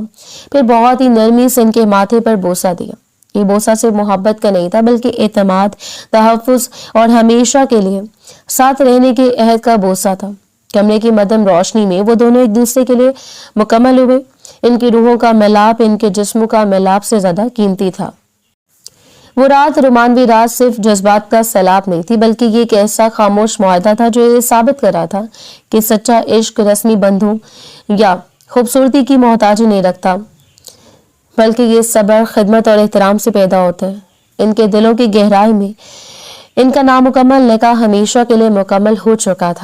फिर बहुत ही नरमी से इनके माथे पर बोसा दिया। ये बोसा सिर्फ मोहब्बत का नहीं था, बल्कि एतमाद, तहफ्फुज और हमेशा के लिए साथ रहने के अहद का बोसा था। कमरे की मध्यम रोशनी में वो दोनों एक दूसरे के लिए मुकम्मल हुए। इनकी रूहों का मिलाप इनके जिस्मों का मिलाप से ज्यादा कीमती था। वो रात, रोमानवी रात, सिर्फ जज्बात का सैलाब नहीं थी, बल्कि ये एक ऐसा खामोश मुआहदा था जो ये साबित कर रहा था कि सच्चा इश्क रस्मी बंधों या खूबसूरती की मोहताजी नहीं रखता, बल्कि ये सब्र, खिदमत और एहतराम से पैदा होता है। इनके दिलों की गहराई में इनका नामुकम्मल निकाह हमेशा के लिए मुकम्मल हो चुका था।